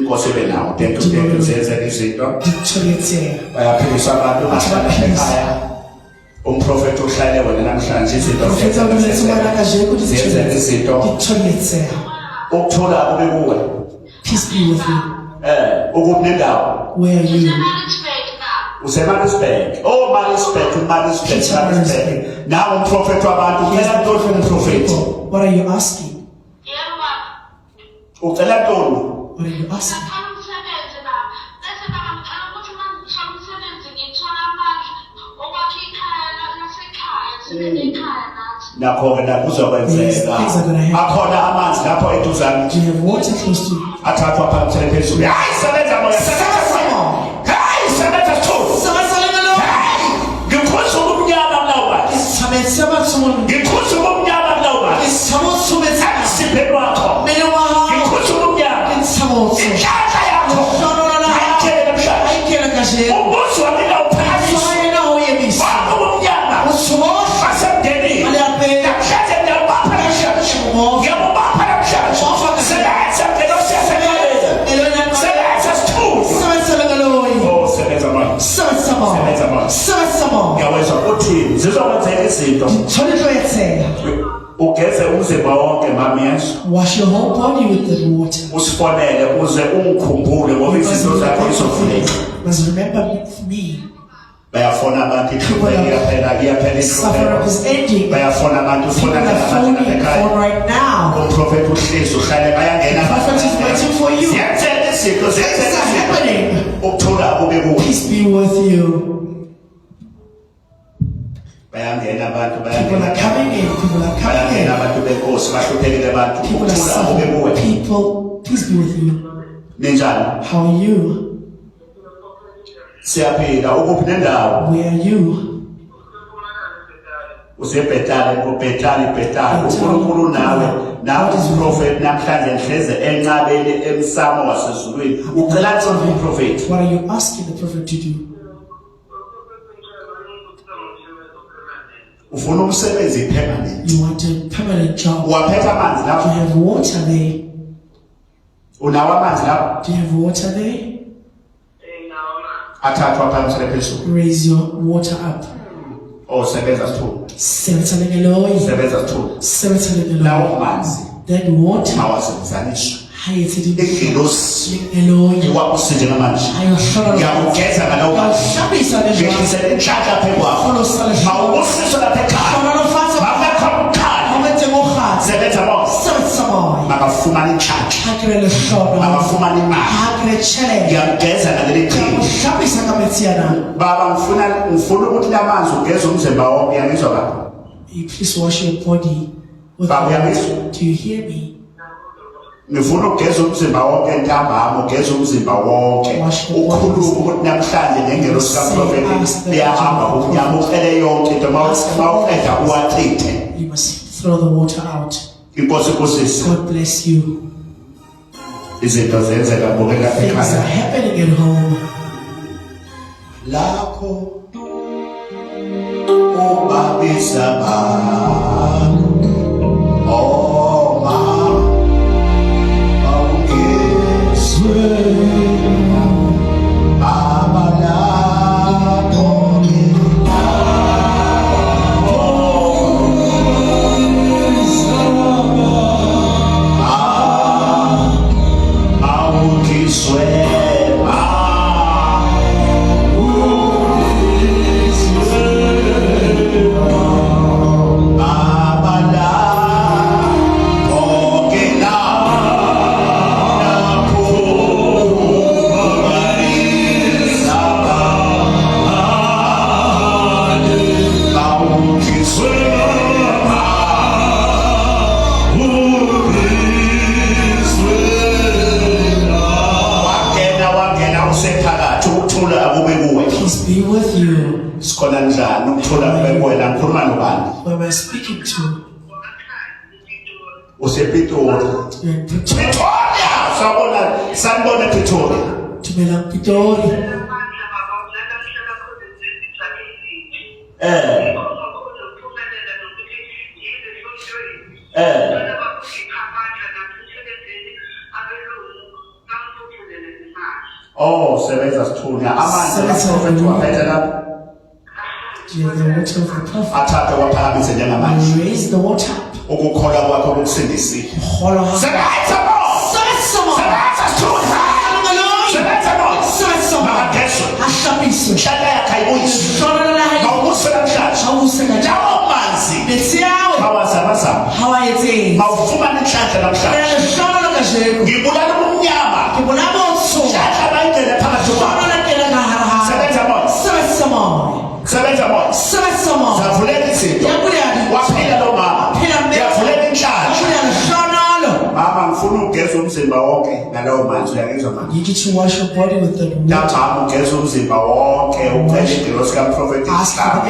inkosi ibe nawo dento zenze izinto bayaphilisa abantu basekhaya umprofeti uhlale wena namhlanje izinto zenze izinto ukuthola ube kuwe. Peace be with you. Ukuphi nendawo? Where are you? Usemarisburg. Oh Marisburg. Now umprofeti wabantu ucela ntoni umprofeti? What are you asking? Ucela ntoni? What are you asking? Nakho kuzokwenzeka. Akhona amanzi lapho eduzane. Do you have water close to you? Athathwa phakathi phezulu. Hayi sebenza moya sebenza. Hayi sebenza sithulu. Ngikhuza ubumnyama mnawa. Ngikhuza ubumnyama mnawa. Siphe wakho. Ngikhuza ubumnyama. Inhlanhla yakho. Ayikele emhlanje. Umbuzo wami lawuphakathi. Wakho ubumnyama. Asemdeni. Namhlanje ngiyabapha namhlanje. Ngiyabapha namhlanje. Sebenza phela usesebenza. Sebenza sithulu. Oh sebenza manje. Sebenza manje. Ngiyawezwa ukuthi zizokwenzeka izinto. Ugeze umzimba wonke mami Yesu. Wash your whole body with the water. Usifonele uze ungikhumbule ngoba izinto zakho izovuleka. Must remember me. Bayafona abantu iyaphela Suffering is ending. bayafona abantu People ufona are phoning for right now. umprofeti uhlezi uhlale bayangena The prophet is waiting for you. ziyenzeka izinto Things are happening. ukuthola ube kuwe Peace be with you. bayangena abantu People are coming in. People are coming bayangena in. abantu benkosi bahluphekile abantu People are ukuthola ube suffering. kuwe People, peace be with you. ninjani How are you? siyaphila ukuphi nendawo Where are you? usebhetale uNkulunkulu nawe umprofeti namhlanje ngihleze enqabeni emsamo wasezulwini ucela ntoni umprofeti What are you asking the prophet to do? ufuna umsebenzi permanent You want a permanent job. uwaphetha amanzi Do you lapho have water there? unawo amanzi lapho Do you have water there? athathwa phansi phezulu Raise your water up. Oh, sebenza sithulu. Sebenza ngeloyi. Sebenza sithulu. Sebenza ngeloyi. Lawo manzi. That water. Mawasebenzaniswa. Hayethi Ingelosi. ngeloyi. Iwakusije namanje. Ayohlola. Ngiyakugeza ngalawo manzi. Shabisa nje. Ngiyisele inhlanhla lapha kwakho. Mawubusiswa lapha ekhaya. Sebenza moya. Makafumana inhlanhla. Makafumana imali. Ngiyamgeza ngaleli qhinga. Baba ngifuna ukuthi lamanzi ugeza umzimba wonke. Uyangizwa baba? Please wash your body with Baba uyangizwa? Do you hear me? Ngifuna ugeza umzimba wonke ntambama, ugeza umzimba wonke. Ukhuluma ukuthi namhlanje nengelosi kaProfeti liyahamba ukunyama uphele yonke into mawuqeda uwachithe. You must throw the water out. Inkosi kusisi. God bless you. Izinto zenzeka bukela Things are ekhaya. happening at home. Lapho ubabisa bami. Oh ma. Awungizwe. Baba lapho Peace be with you. sikhona njani ukuthula kube kuwena ngikhuluma nobani? Who am I speaking to? Usepitori. You're in Pretoria. Pretoria. Sanibona Pretoria. Tumela Pitori. Oh, sebenza sithunya. Amanzi kaProfeti waphethe lapha. The water of the prophet. Athathe waphakamise njengamanje. Raise the water. Ukukholwa kwakho kukusindisile. Hola. Sebenza mo. Sebenza sithunya. Sebenza mo. Makagezwe. Ashabiswe. Inhlanhla yakhe ayibuyiswe. Mawubuswe namhlanje. Lawo manzi. Mawazamazama. Mawufumana inhlanhla namhlanje. Ngibulala umnyama. Inhlanhla bayingene phakathi kwakho. Sebenza moya. Zavuleka izinto. Waphila lo mama. Ngiyavuleka inhlanhla. Mama ngifuna ugeza umzimba wonke ngalawo manzi. Uyangizwa mama? You get to wash your body with that water. Ntambama ugeza umzimba wonke. Ucela ingelosi kaProfeti Islam.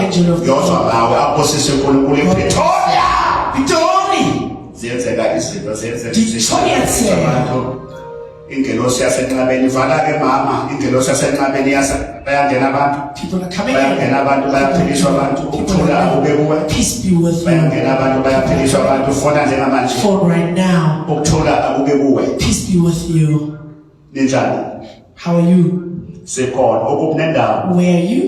Yozwa nawe aphosise uNkulunkulu ePretoria. Pitori. Ziyenzeka izinto Pretoria. Ingelosi yasenqabeni ivala ke mama. Ingelosi yasenqabeni bayangena abantu. People are coming Bayangena abantu bayaphiliswa abantu. Ukuthula akube kuwe. Peace be with you. Bayangena abantu bayaphiliswa abantu. Fona njengamanje. For right now. Ukuthula akube kuwe. Peace be with you. Ninjani? How are you? Sekhona okukunendawo. Where are you?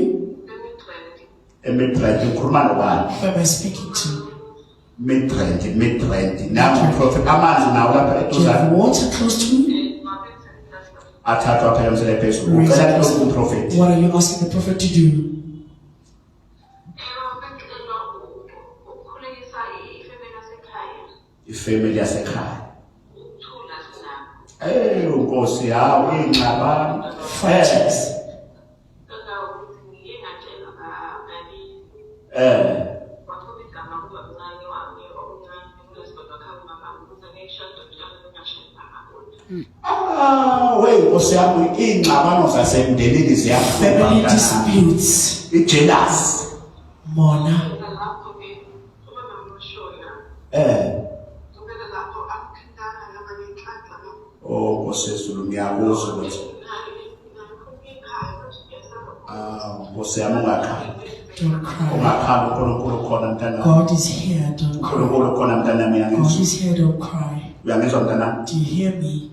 Midrand ukhuluma nobani? Who am I speaking to? Midrand. Namu Prophet amanzi nawo lapha Do you have eduzane. water close to you? Athathwa phela umsele phezulu. Ucela lokhu umprofeti. What are you asking the prophet to do? Ifamily yasekhaya. Nkosi yawo ingxabano. Fightings. Nkosi yami ingxabano zasemndenini Family ziyakhula. disputes. Ijealous. Mona. Oh Nkosi yezulu ngiyakuzwa ukuthi Nkosi yami ungakhali. Don't cry. Ungakhali uNkulunkulu khona mntana. God is here. Don't cry. uNkulunkulu khona mntana God uyangizwa. is here. Don't cry. Uyangizwa mntana. Do you hear me?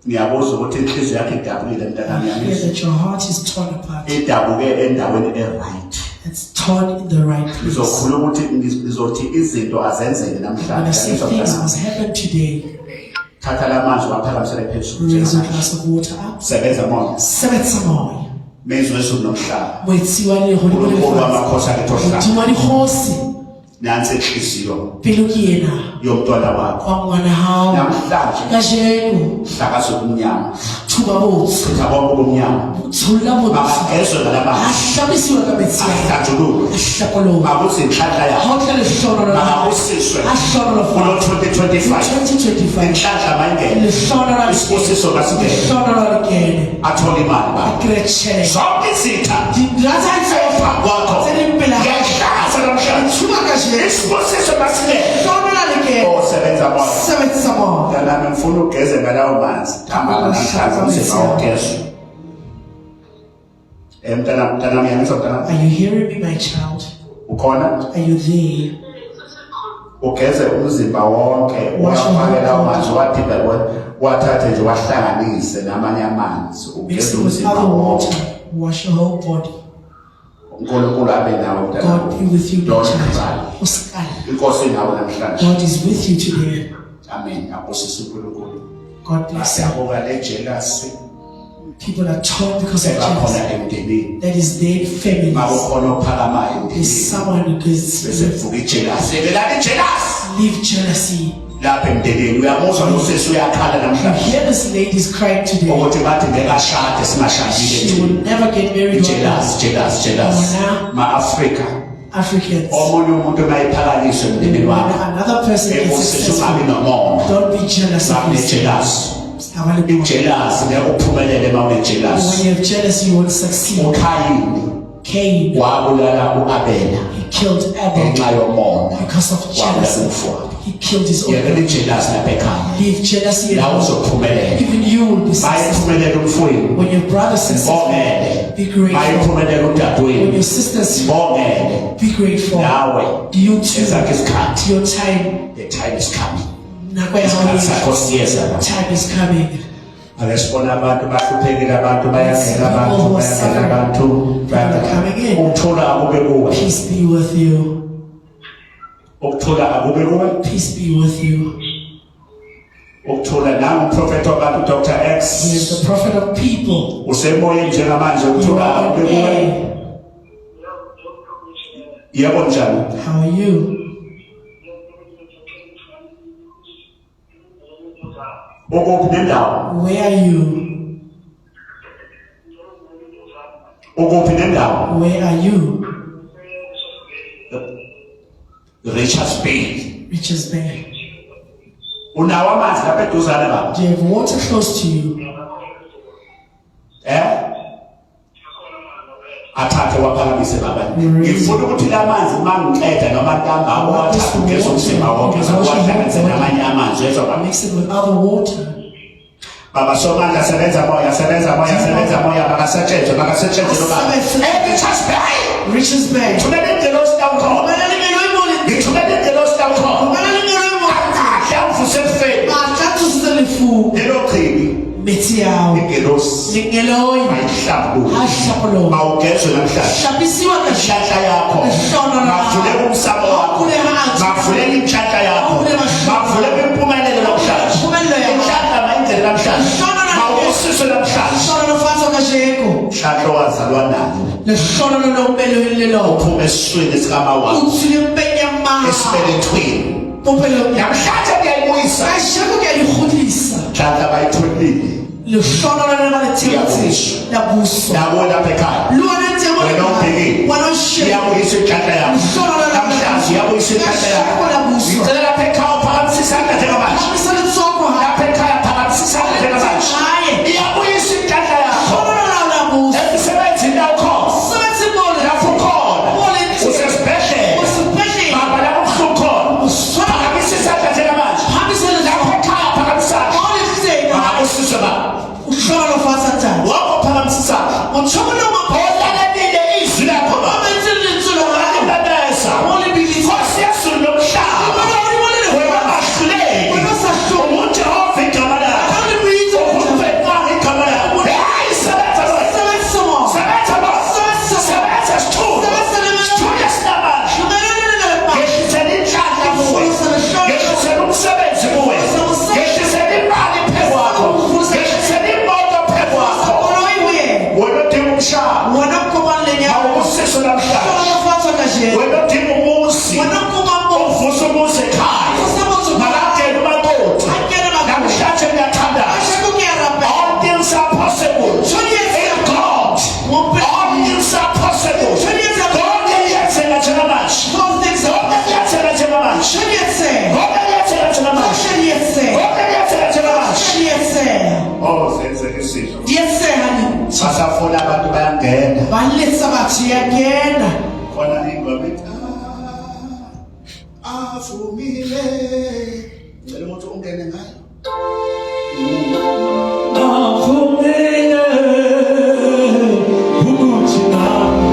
Ngiyabuzwa ukuthi inhliziyo yakhe idabukile mntana I hear uyangizwa. that your heart is torn apart. Idabuke endaweni right. That's taught in the right place. Ngizokhuluma ukuthi ngizothi izinto azenzeke When I namhlanje. say things must happen today, Thatha lamanzi waphakamisele phezulu. raise a glass of water up. Sebenza moya. Sebetsa moya. Mezwe ezulu nomhlaba. Moetsiwa le go uNkulunkulu wamakhosi akethohlala. Modimo wa dikgosi, Nansi inhliziyo pelo ke yena yomntwana wakho. wa ngwana hao. Namhlanje Kajeno hlakaza ubumnyama. thuba botse, Chitha konke ubumnyama. tsholla motho, Makagezwe ngalamanzi. ahlabisiwe ka metsi ao, Ahlanjululwe. ahlapoloha. Makuthi inhlanhla Ha yakho. o tla lehlohonolo la hao, Makabusiswe. ahlololofa. Kulo 2025. 2025, Inhlanhla mayingene. lehlohonolo Isibusiso kasingene. lehlohonolo likene, Athole imali ba. akire tjhelete. Zonke izitha Dintlha tsa kwakho. tse di pela hao, Ngiyahlaza namhlanje. thuba kajeno, Isibusiso kasingene. lehlohonolo likene. Oh, sebenza moya. Sebetsa moya. Nami ngifuna ugeze ngalawo manzi. Hamba namhlanje umzimba wogezwe. Mntanami yangizwa mntanami. Are you hearing me, my child? Ukhona? Are you there? Ugeze umzimba wonke. Uyafake lawo manzi wathathe nje wahlanganise namanye amanzi. Mix Ugeze it with umzimba other wonke. water. Wash your whole body. uNkulunkulu abe nawe God be mntanami. with you, my Don't child. cry. Usikali. Inkosi nawe namhlanje. God is with you today. Amen. Akubusise uNkulunkulu. God bless you. Siyabuka le jealousy People are torn because of ebakhona jealousy. emndenini. That is their families. Makukhona ophakamayo emndenini. There's someone who Bese is kuvuka ijealousy. Ebelani ijealousy. leave jealousy. Lapha emndenini uyamuzwa nosesi uyakhala You namhlanje. hear this lady is crying today. Ukuthi bathi ngekashade singashadile She will nje. never get married. Jealous. Ma-Afrika. Africans. Omunye umuntu mayiphakanyiswe emndenini When wakho. another person gets Ebusise ungabi successful, nomona. don't be jealous of Babe yourself. jealous. When Jealous ngeke uphumelele uma une-jealous. you have jealousy, you won't succeed. uKhayini Cain, wabulala u-Abela he killed Abel ngenxa yomona. because of jealousy. Wabulala He killed his own yekela brother. i-jealous lapha ekhaya. Leave jealousy at La home. uzophumelela. Even you will be successful. Bayiphumelela umfowenu. When your brother successful, Bongele. be grateful. Bayiphumelela When udadewenu. your sisters, Bongele. be grateful. Nawe You too, ezakhe isikhathi. your time, The time is coming. time Isikhathi sakho siyeza la. is coming. Ake sibona abantu bahluphekile, abantu bayangena, abantu bayangena, abantu bayangena. Ukuthula akube kuwe. Peace be with you. Ukuthula akube kuwe. Peace be with you. Ukuthula nangu uprofeti wabantu Dr. He X. is the prophet of people. Usemoyeni njengamanje You ukuthula are akube on kuwe. air. Yebo njani? How are you? Ukuphi nendawo? Where are you? Ukuphi nendawo? Where are you? Richards Bay. Richards Bay. Unawo amanzi lapha eduzane baba? Do you have water close to you? Athathe waphakamise baba. Ngifuna ukuthi lamanzi mangiqeda noma ntambama wathathe ugeze umzimba wonke uwahlanganise namanye amanzi ezwa baba. Mix it with other water. Baba somandla sebenza moya, sebenza moya, sebenza moya, makasetshenzwe baba. Richards Bay. Richards Bay. Thumela ingelosi yakho. Ngithumela ingelosi yakho. Mvuse ekufeni. Lelo qhibi Metsi yao. ingelosi Lingeloi. ayihlambulule. Ashapolo. Mawugezwe namhlanje. Shapisiwa ka Inhlanhla yakho. Mavuleka umsamo wakho. Mavuleka inhlanhla yakho. Mavuleka impumelelo namhlanje. Inhlanhla mayingene namhlanje. Mawusiswe namhlanje. Shona no fatso ka sheko. Inhlanhla owazalwa nayo. Le shona no mbelo lelo. Uphume esiswini sikamawakho. Utsile mpenya ma. Esibelethweni. Popelo. Namhlanje ngiyayibuyisa. Asheko ke alikhulisa. Inhlanhla bayitholile. Le shona no le thetsi. La buso. Yabo lapha ekhaya. Luana temo le. Wena ubhekile. Wana sheko. Iyabuyisa inhlanhla yakho. Namhlanje iyabuyisa inhlanhla yakho. Ngicela lapha ekhaya uphakamise isandla njengamanje. Misale tsoko ha. Lapha ekhaya phakamise isandla njengamanje. Iyabuyisa inhlanhla yakho. Emsebenzini yakho. Lapho ukhona. Usesibhedlela. Baba lapho ubuhlungu khona. Phakamisa isandla njengamanje. Lapha ekhaya phakamisa isandla. Makakusise baba. Wonke uphakamisa isandla. Olalalile izwi lakho baba. Uyalimemeza. Oh, senzeke isizwe. Ndiyesehani. Basafuna abantu bayangena. Balisa bathi yangena. Khona ingoma ethi avumile. Ngicela umuntu ungene ngayo. Avumile. Ukuthi nami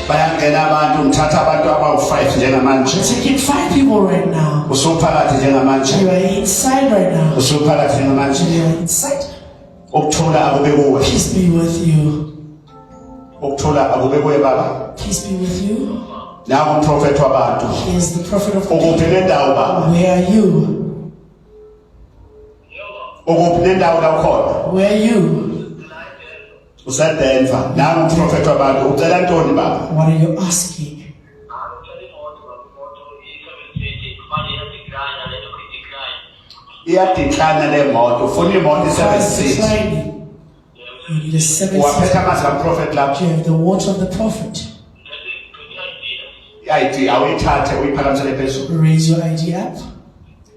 bayangena abantu ngithatha abantu abawu5 njengamanje. I'm taking 5 people right now. Usuphakathi njengamanje. You are inside right now. Usuphakathi njengamanje. You are inside. Ukuthola akube kuwe. Peace be with you. Ukuthola akube kuwe baba. Peace be with you. Naku umprofeti wabantu. He is the prophet of God. Ukuphi nendawo baba? Where are you? Ukuphi nendawo la ukhona? Where are you? Usedenver. Naku umprofeti wabantu ucela ntoni baba? What are you asking? Iyadecline le moto. Ufuna imoto 7 seats. You need a 7 Waphetha seat. amanzi kaMprofeti lapho. You have the water of the prophet. I-ID awuyithathe uyiphakamisele phezulu. Raise your ID up.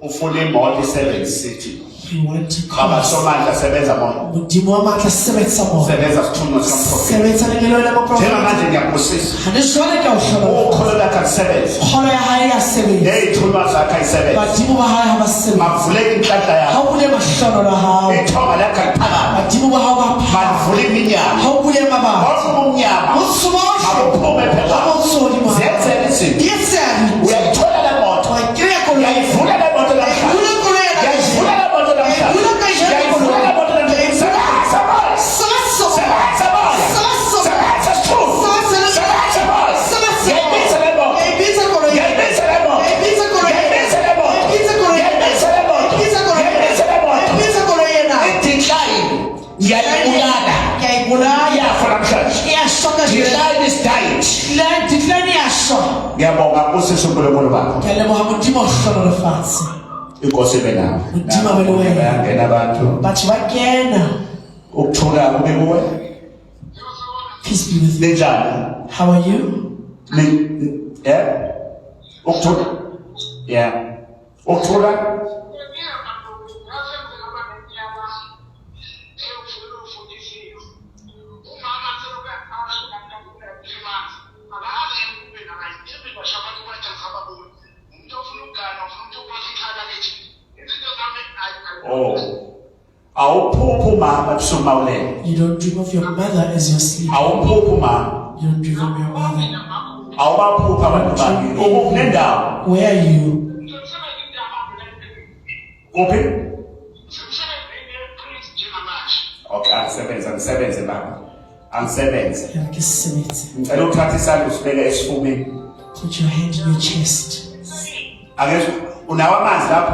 ufuna imoto 7 seat. You want to Baba cause. somandla sebenza mona. Mudimu wamandla sebenza mona. Sebenza sithunywa sikaMprofeti. Sebenza ngelo lamaprofeti. Njengamanje ngiyakubusisa. Handishona ke uhlolo. Ukholo lakhe alisebenza. Kholo ya hayi yasebenza. Nezithunywa zakhe ayisebenza. Badimu bahayi abasebenza. Mavuleke inhlanhla yakho. Hawubule masholo lahawo. Ithonga lakhe aliphakama. Badimu bahayi bapha. Mavule iminyama. Hawubule mababa. Ngoba umnyama. Usubosho. Awuphume phela. Awutsoli ma. Zenzele izinto. Yesani. Uyayithola le moto. Wayikile kolo. Uyayivula le moto namhlanje. Uyayivula kolo. Uyayivula le moto namhlanje. Uyayivula le moto namhlanje. Sebenza moya. Saso. Sebenza moya. Saso. Sebenza sithunywa. Sebenza moya. Yayibiza le moto. Yayibiza kolo. Yayibiza le moto. Yayibiza kolo. Yayibiza le moto. Yayibiza kolo. Yayibiza le moto. Yayibiza kolo. Yayibiza le moto. Yayibiza kolo yena. Idecline. Yayibulala. Yayibulala. Iyafa namhlanje. Iyashoka nje. Decline is died. Decline iyasho. Ngiyabonga kusisi uNkulunkulu baba. Ngiyaleboha Modimo hlono lefatshe. Inkosi benawe. Modimo abe le wena. Bayangena abantu. Batho ba kena. Ukuthula kube kuwe. Peace be with you. Ninjani? How are you? Ukuthula. Yeah. Ukuthula. Oh. Awuphuphi mama kusuma ulele. You don't dream of your mother as you're sleeping. Awuphuphi mama. You don't dream of your mother. Awubaphuphi abantu bakini. Ukunendawo. Where are you? Kuphi? Okay, angisebenze baba. Angisebenze. Ngicela ukuthatha isandla usibeke esifubeni. Put your hand in your chest. Ake unawo amanzi lapho?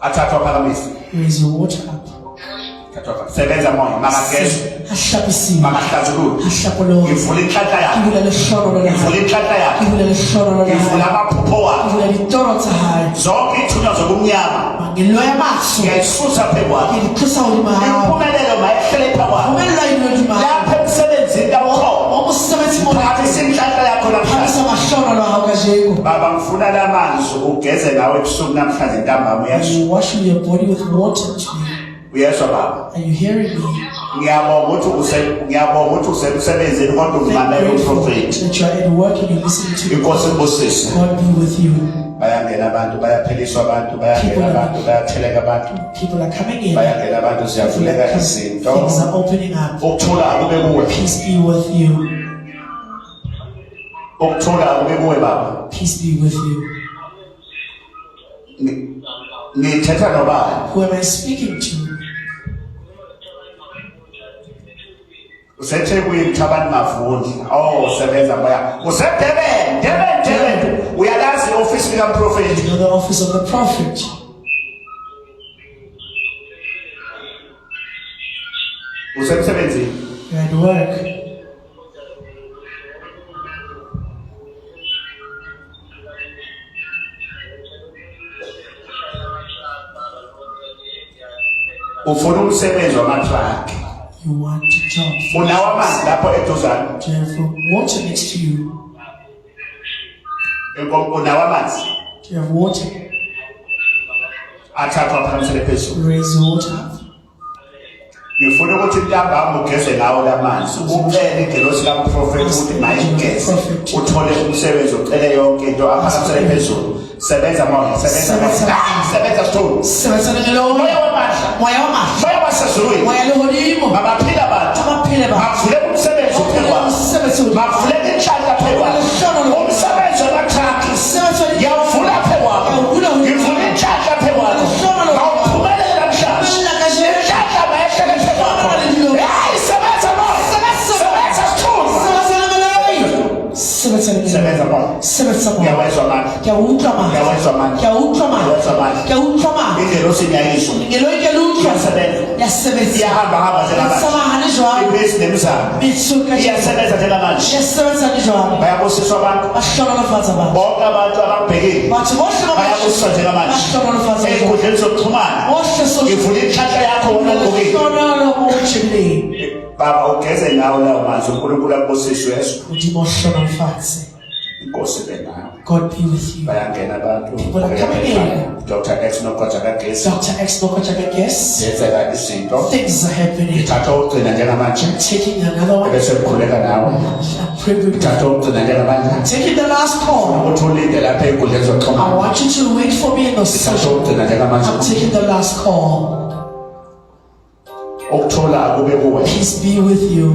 Athathwa phakamisa. Raise your water up. Sebenza moya makagezwe. Ahlapisiwe. Makahlazulule. Ahlapoloze. Ngivula inhlanhla yakho. Ngivula lehlono lona. Ngivula inhlanhla yakho. Ngivula lehlono lona. Ngivula amaphupho wakho. Ngivula litoro tsahayi. Zonke ithunywa zobumnyama. Ngiloya maso. Ngiyayisusa phezu kwakho. Ngikhusa ulima hawo. Impumelelo mayehlele phezu kwakho. Umelwa yilima. Lapha emsebenzini kakhona. Umusebenzi mona. Phamisa inhlanhla yakho namhlanje. Phamisa amahlono lwawo kajeko. Baba ngifuna lamanzi ugeze ngawe ebusuku namhlanje ntambama uyasho. You wash your body with water today. Uyasho baba. Are you hearing me? Ngiyabonga ukuthi usebenzeni kodwa umamela uprofeti. That you are at work and you listen to Inkosi ibusise. God be with you. Bayangena abantu bayapheliswa abantu bayangena abantu bayatheleka abantu. People are coming in. Bayangena abantu siyavuleka izinto. Things are opening up. Ukuthula kube kuwe. Peace be with you. Ukuthula kube kuwe baba. Peace be with you. Ngithetha nobani? Who am I speaking to? useThekwini Thabani Mavundi sebenza baya Durban uyalazi office likaMprofeti. You know the office of the prophet. Usemsebenzini. You're at work. Ufuna umsebenzi wamatruck. You want a job. Unawo amanzi lapho eduzane. Do you have water next to you? Unawo amanzi. Do you have water? Athathwa phakathi phezulu. Raise your water up. Ngifuna ukuthi ntambama ugeze ngawo lamanzi. Ucele ingelosi kaMprofeti ukuthi mayigeze. Uthole umsebenzi ucele yonke into aphakathi phezulu. Sebenza manje, sebenza stone. Sebenza ngelo. Moya wamandla. Moya wamandla. Moya wasezulwini. Moya loholimo. Babaphila abantu. Abaphila abantu. Bavule umsebenzi uphekwa. Bavule inhlanhla phekwa. Umsebenzi wamatraki. Ngiyavula phekwa. Ngivula inhlanhla phekwa. Awuphumelele namhlanje. Inhlanhla mayehlele phekwa. Hayi sebenza manje. Sebenza stone. Sebenza manje. Sebenza manje. Ngiyawezwa manje. Ngiyawuthwa manje. Ngiyawezwa manje. Ngiyawuthwa manje. Ngiyawezwa manje. Ngiyawuthwa manje. Ingelosi nyayisho. Ngeloyikeluthwa. Yasebenza. Yasebenza. Iyahamba njengamanje. Samahani njalo. Ibhizi nemizamo. Bitsuka. Iyasebenza njengamanje. Yasebenza njalo. Bayabusiswa abantu. Bashona lofatsa abantu. Bonke abantu ababhekile. Bathi bohle bayabusiswa njengamanje. bashona lofatsa abantu. Ey'nkundleni zokuxhumana. Bohle so. Ngivula inhlanhla yakho wena ogqokile. Shona lokuchile. Baba ugeze ngawo lawo manzi uNkulunkulu akubusiswe Yesu. Modimo shona lofatse. Inkosi benawe. God be with you. bayangena abantu People are coming in. Dr. X nokoja kagesi Dr. X Nokochaka guess. yenzeka izinto Things are happening. ngithatha ukugcina njengamanje Taking another one. bese kukhuleka nawe I'm praying with you. ngithatha ukugcina njengamanje Taking the last call. uthi ulinde lapha ey'nkundleni I zokuxhumana want you to wait for me in the ngithatha session. ukugcina njengamanje I'm taking the last call. ukuthula akube kuwe Peace be with you.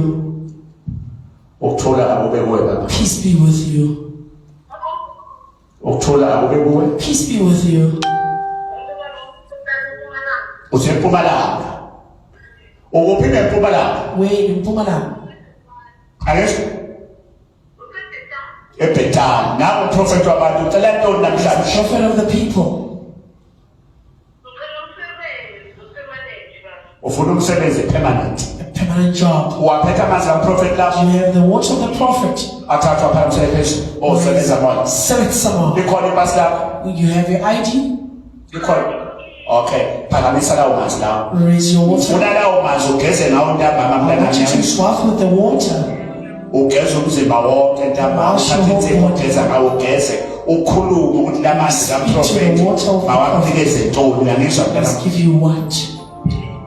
ukuthula akube kuwe baba Peace be with you. ukuthula akube kuwe Peace be with you. usempumalanga ukuphi nempumalanga Where in Mpumalanga? akesho eBethani nawe uprofeti wabantu ucela ntoni namhlanje Prophet of the people. ufuna umsebenzi permanent A permanent job. uwaphetha amanzi kamprofeti lapho You have the words of the prophet. athathwa phansi phezulu osebenza moya Sell it somehow. likhona ipasi lakho You have your ID. likhona okay phakamisa lawo manzi lawo Raise your water. ufuna lawo manzi ugeze ngawo ntambama I want you to mntanami swathe with the water. ugeze umzimba wonke ntambama Wash your uthathe whole insipho body. ugeza ngawo ugeze ukhulume ukuthi la manzi Speak to the kamprofeti water of the mawakunikeze ntoni uyangizwa mntanami Let's give you what?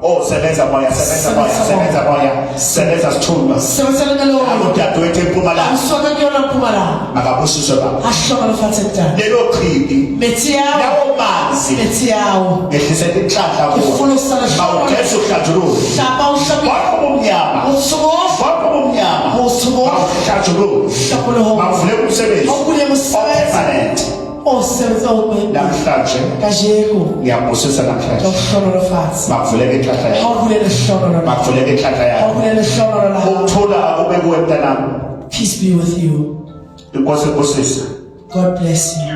oh sebenza moya sebenza moya sebenza moya sebenza sithunga Sebenza Lord. abudadewethu empumalanga Usoka kuyona Mpumalanga. makabusiswe baba Ashona lofatsekutana. lelo chibi Methi yawo. lawo manzi Methi yawo. ngehlisela inhlanhla Ngifuna ukusala mawugeze uhlanjululo Shaba ushabi. wakho bomnyama Usuko. wakho bomnyama Usuko. mawuhlanjululo Shapolo ho. mawuvule umsebenzi Awukule musebenzi. permanent Osebenza umuntu. namhlanje Kajeko. ngiyabusisa namhlanje Awushona lofatsi. makuvuleka inhlanhla yakho Awukule shona lo. makuvuleka inhlanhla yakho Awukule shona lo. ukuthula akube kuwe mntanami Peace be with you. inkosi ebusisa God bless you.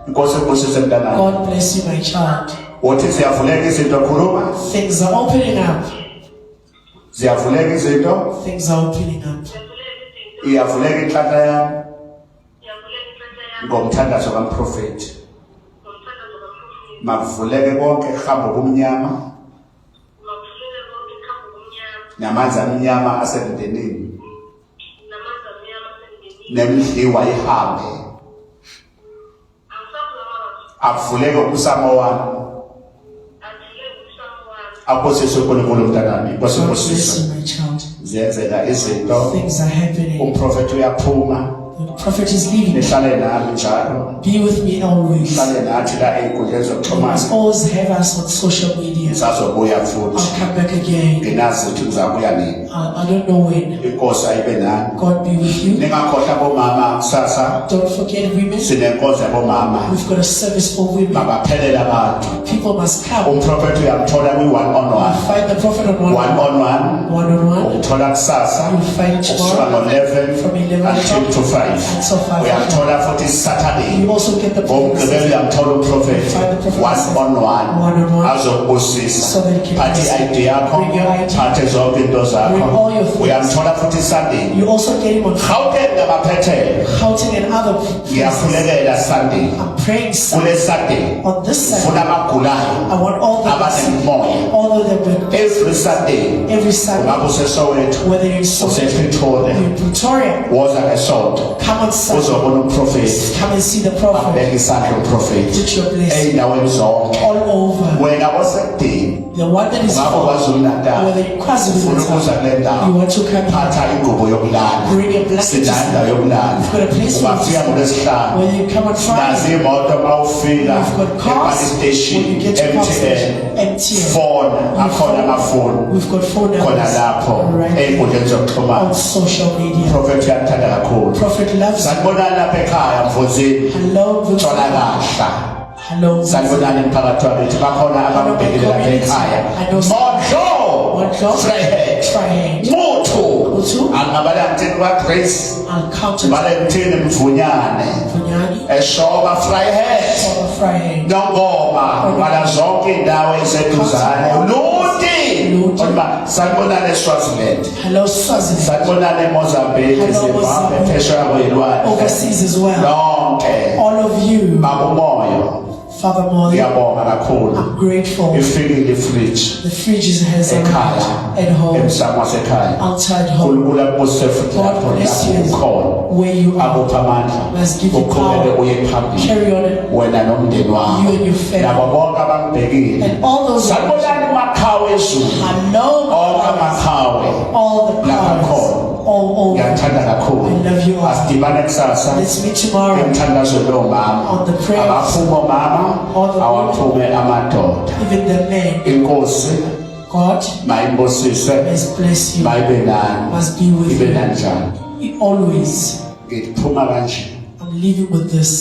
inkosi ebusisa mntanami God bless you, my child. uthi ziyavuleka izinto khuluma Things are opening up. ziyavuleka izinto Things are opening up. iyavuleka inhlanhla yami ngomthandazo kamprofeti makuvuleke konke kuhamba obumnyama namanzi amnyama asemndenini nemdliwa ihambe akuvuleke usamo wami aphosiswe uNkulunkulu mntanami God bless kwasebusisa you, my child. ziyenzeka izinto Things are happening. umprofeti uyaphuma The prophet is leaving. nihlale nami njalo Be with me always. hlale nathi la ey'nkundleni You zokuxhumana must always have us on social media. ngisazobuya futhi I'll come back again. nginazi ukuthi ngizabuya nini I don't know when. inkosi ayibe nani God be with you. ningakhohlwa bomama kusasa Don't forget women. sinenkonzo yabomama We've got a service for women. mabaphelele abantu People must come. umprofeti uyamthola kwi-one on You one find the prophet on one one on one on one. umthola kusasa You find ukusuka tomorrow ngo-11 from 11 until to 5 until 5. uyamthola futhi saturday You also get the ngomgqibelo prophet. uyamthola umprofeti Find the prophet. one on one One-on-one. azokubusisa So that he can phathe bless you. i-ID yakho Bring your ID. phathe zonke into Bring zakho all your things. uyamthola futhi sunday You also get him on Gauteng ngabaphethele Gauteng and other places. ngiyafulekela sunday I'm praying Sunday. kule sunday On this ufuna Sunday, abagulayo I want all the abanemoya all of them every sunday every Sunday, ungabe usesowetho whether you're in Soweto, usepretoria in Pretoria, woza ngesonto come on Sunday, uzobona umprofeti come and see the prophet. abeka isandla umprofeti Put your blessing ey'ndaweni zonke all over. wena osekudeni The one that is ungabe far, kwazulu natal whether you cross with ufuna ukuza the kule ndawo you want to come here, phatha ingubo yokulala bring a blessing. sinayo indawo yokulala We've got a place for ungafika you. ngolwesihlanu When you come on nazi Friday, imoto uma ufika we've got cars. e-police station When you get to car station, MTN MTN. phone akhona amafoni We've got phone khona numbers lapho right ey'nkundleni zokuxhumana on social media. umprofeti uyakuthanda kakhulu Prophet loves you. sanibonani lapha ekhaya mvuzini Hello, ntshonalahla hello. sanibonani emphakathi wakithi bakhona abambekile lapha ekhaya mondlo frehead Try muthu Muthu. angabala emthini kwagrace I'll count it. bala emthini mvunyane Funyani, eshoba frehead Former Friday. nongoma bala zonke iy'ndawo eziseduzane luti oba sanibonani eswaziland Hello, Swaziland. sanibonani emozambique Hello, zimbabwe Mozambique. phesheya kweyilwandle Overseas as well. lonke All of you, bakumoyo Father Molly, I'm grateful. The fridge has arrived at home, outside home. God bless you where you are. Must give you power. Carry on it. You and your family. And all those who hello, all the cars. All over. I love you all. Let's meet tomorrow on the prayers. All the women, even the men. God must bless you. Must be with you always. I'm leaving with this.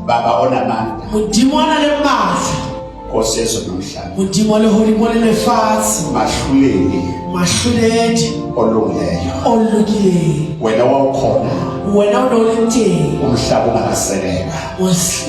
Baba onamandla Modimwana le matla Nkosi yeso nomhlaba Modimo le hodimo le lefatshe Mahluleli Mahluledi olungileyo olukileyo wena wawukhona wena unolenteng umhlaba ungakaseleka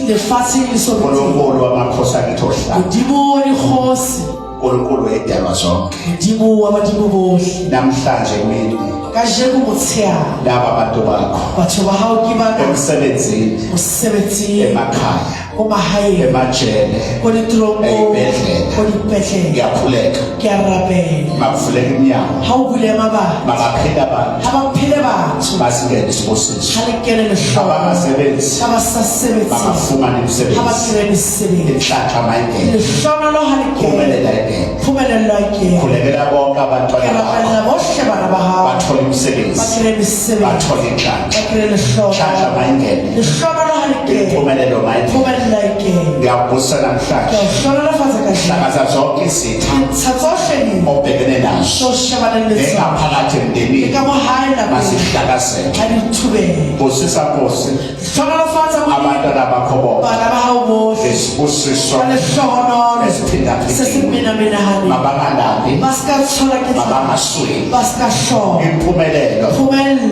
lefatshe lisobile uNkulunkulu wamakhosi akithi ohlala Modimo likhosi uNkulunkulu wezidalwa zonke Modimo wabadimo bohle namhlanje mina kajeko motshehare laba abantu bakho batho ba hao ke ba emsebenzini mosebetsing emakhaya komahayeng emajele ko ditropo ey'bhedlela ko dipetlele ngiyakhuleka ke a rapela makuvuleka iminyango ha o bule mabaka makaphela abantu ha ba phele batho basingene isibusiso ha le kene lehlobo abangasebenzi ha ba sa sebetse bakafumana ha ba imisebenzi kire imisebenzi inhlanhla mayingene lehlobo ha le kene phumelela ingene phumelela ingene khulekela bonke ke abantwana bakho rapela bohle bana ba hao bathole imisebenzi ba kire imisebenzi bathole inhlanhla ba kire lehlobo inhlanhla mayingene lehlobo ha le kene impumelelo mayingene phumelela ingene ngiyakubusa ke namhlanje hlola fatshe ka hlakaza zonke izitha tsatsoshe ni obhekene nazo so shabana le tsona engaphakathi emndenini ka mo hae la masihlakazeke ha di thube busisa Nkosi hlola fatshe mo abantwana bakho bonke bana ba hao bohle lesibusiso le hlono esiphindaphindile se se mina mina hani mabangalambi baska tshola ke mabangasweli baska sure impumelelo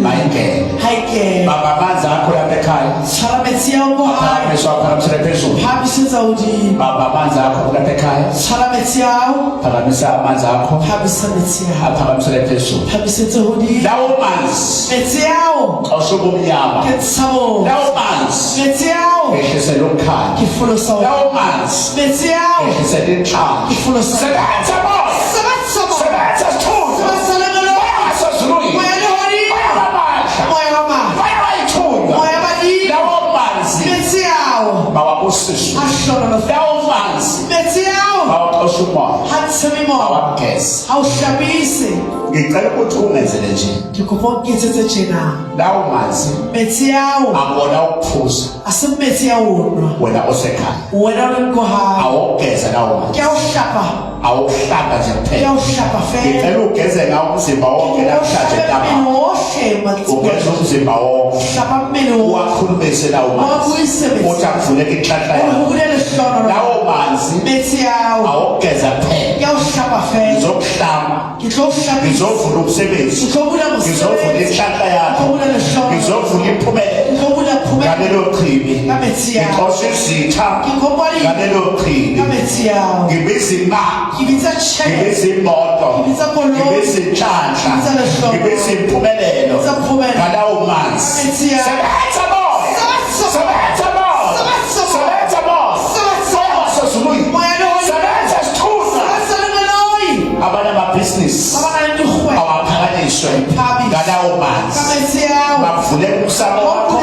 mayingene haike baba amanzi akho lapha ekhaya tshwara metsi ao ko hae phakamise waphakamisele phezulu phamisetsa hodimo baba amanzi akho lapha ekhaya tshwara metsi ao phakamisa amanzi akho phamisa metsi ao aphakamisele phezulu phamisetse hodimo lawo manzi metsi ao awusubumnyama ke tshabo lawo manzi metsi ao ehlisela umkhanya ke folosa lawo manzi metsi ao ehlisela inhlanhla ke folosa sebenza moya sebenza sebenza sithunzi sebenza lengelo asazulwini moya lehodi bayabasha moya wamandla bayayithunywa moya badini lawo manzi metsi ao bawabusiswe ashona lo lawo manzi metsi ao bawaxosha umoya hatsemi moya bawageza awushabise ngicela ukuthi ungenzele nje ndikopa ukitsetse tjena lawo manzi metsi ao angona ukuphuza asemetsi awonwa wena osekhaya wena ulenko hayi awogeza lawo manzi kuyawushapa awuhlamba nje kuphela kuyawushapa fela ngicela ugeze ngawo umzimba wonke namhlanje ntambama ugeze umzimba wonke shapa mmele wonke uwakhulumise lawo manzi wabuyise metsi uthi akuvuleke inhlanhla yakho ukulele hlono lawo manzi metsi ao awogeza kuphela kuyawushapa fela ngizokuhlamba ngihlokushapisa ngizovula umsebenzi ngihlokula ngizovula inhlanhla yakho ngihlokula lehlono ngizovula impumelelo ngihlokula phumela ngalelo chibi kametsi ao ngixosha izitha ngikhompali ngalelo chibi kametsi ao ngibiza imali ngibitsa tshele ngibiza imoto ngibitsa koloi ngibiza inhlanhla ngibitsa lehlono ngibiza impumelelo ngibitsa phumela ngalawo manzi kametsi ao sebenza moya sebenza moya sebenza moya wasezulwini moya lehodi sebenza sithunza aselengeloyi abanye amabhizinisi abangalendihwe awaphakanyiswe ngalawo manzi kametsi ao bavuleka umsamo wakho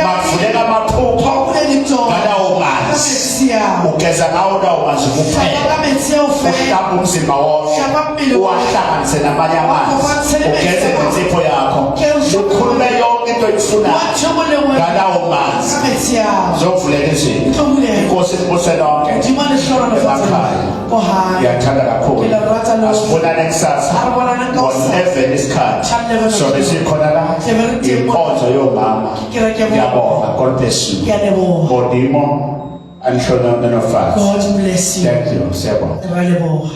bavuleka amaphupho ngalawo manzi kametsi ao ugeza ngawo lawo manzi kuphela kametsi ao fela uhlamba umzimba wonke uwahlanganise namanye amanzi ugeze nensipho yakho ukhulume yonke into oyifunayo ngalawo manzi kametsi ao zovuleka izinto ngihlokule inkosi libuse lonke ndimane hlono emakhaya ko hayi ngiyathanda kakhulu asibonane kusasa ngo-11 isikhathi sobe sikhona la inkonzo yomama ngiyabonga god bless you ngiyaleboha modimo anihlonele nofazi God bless you thank you siyabonga ngiyaleboha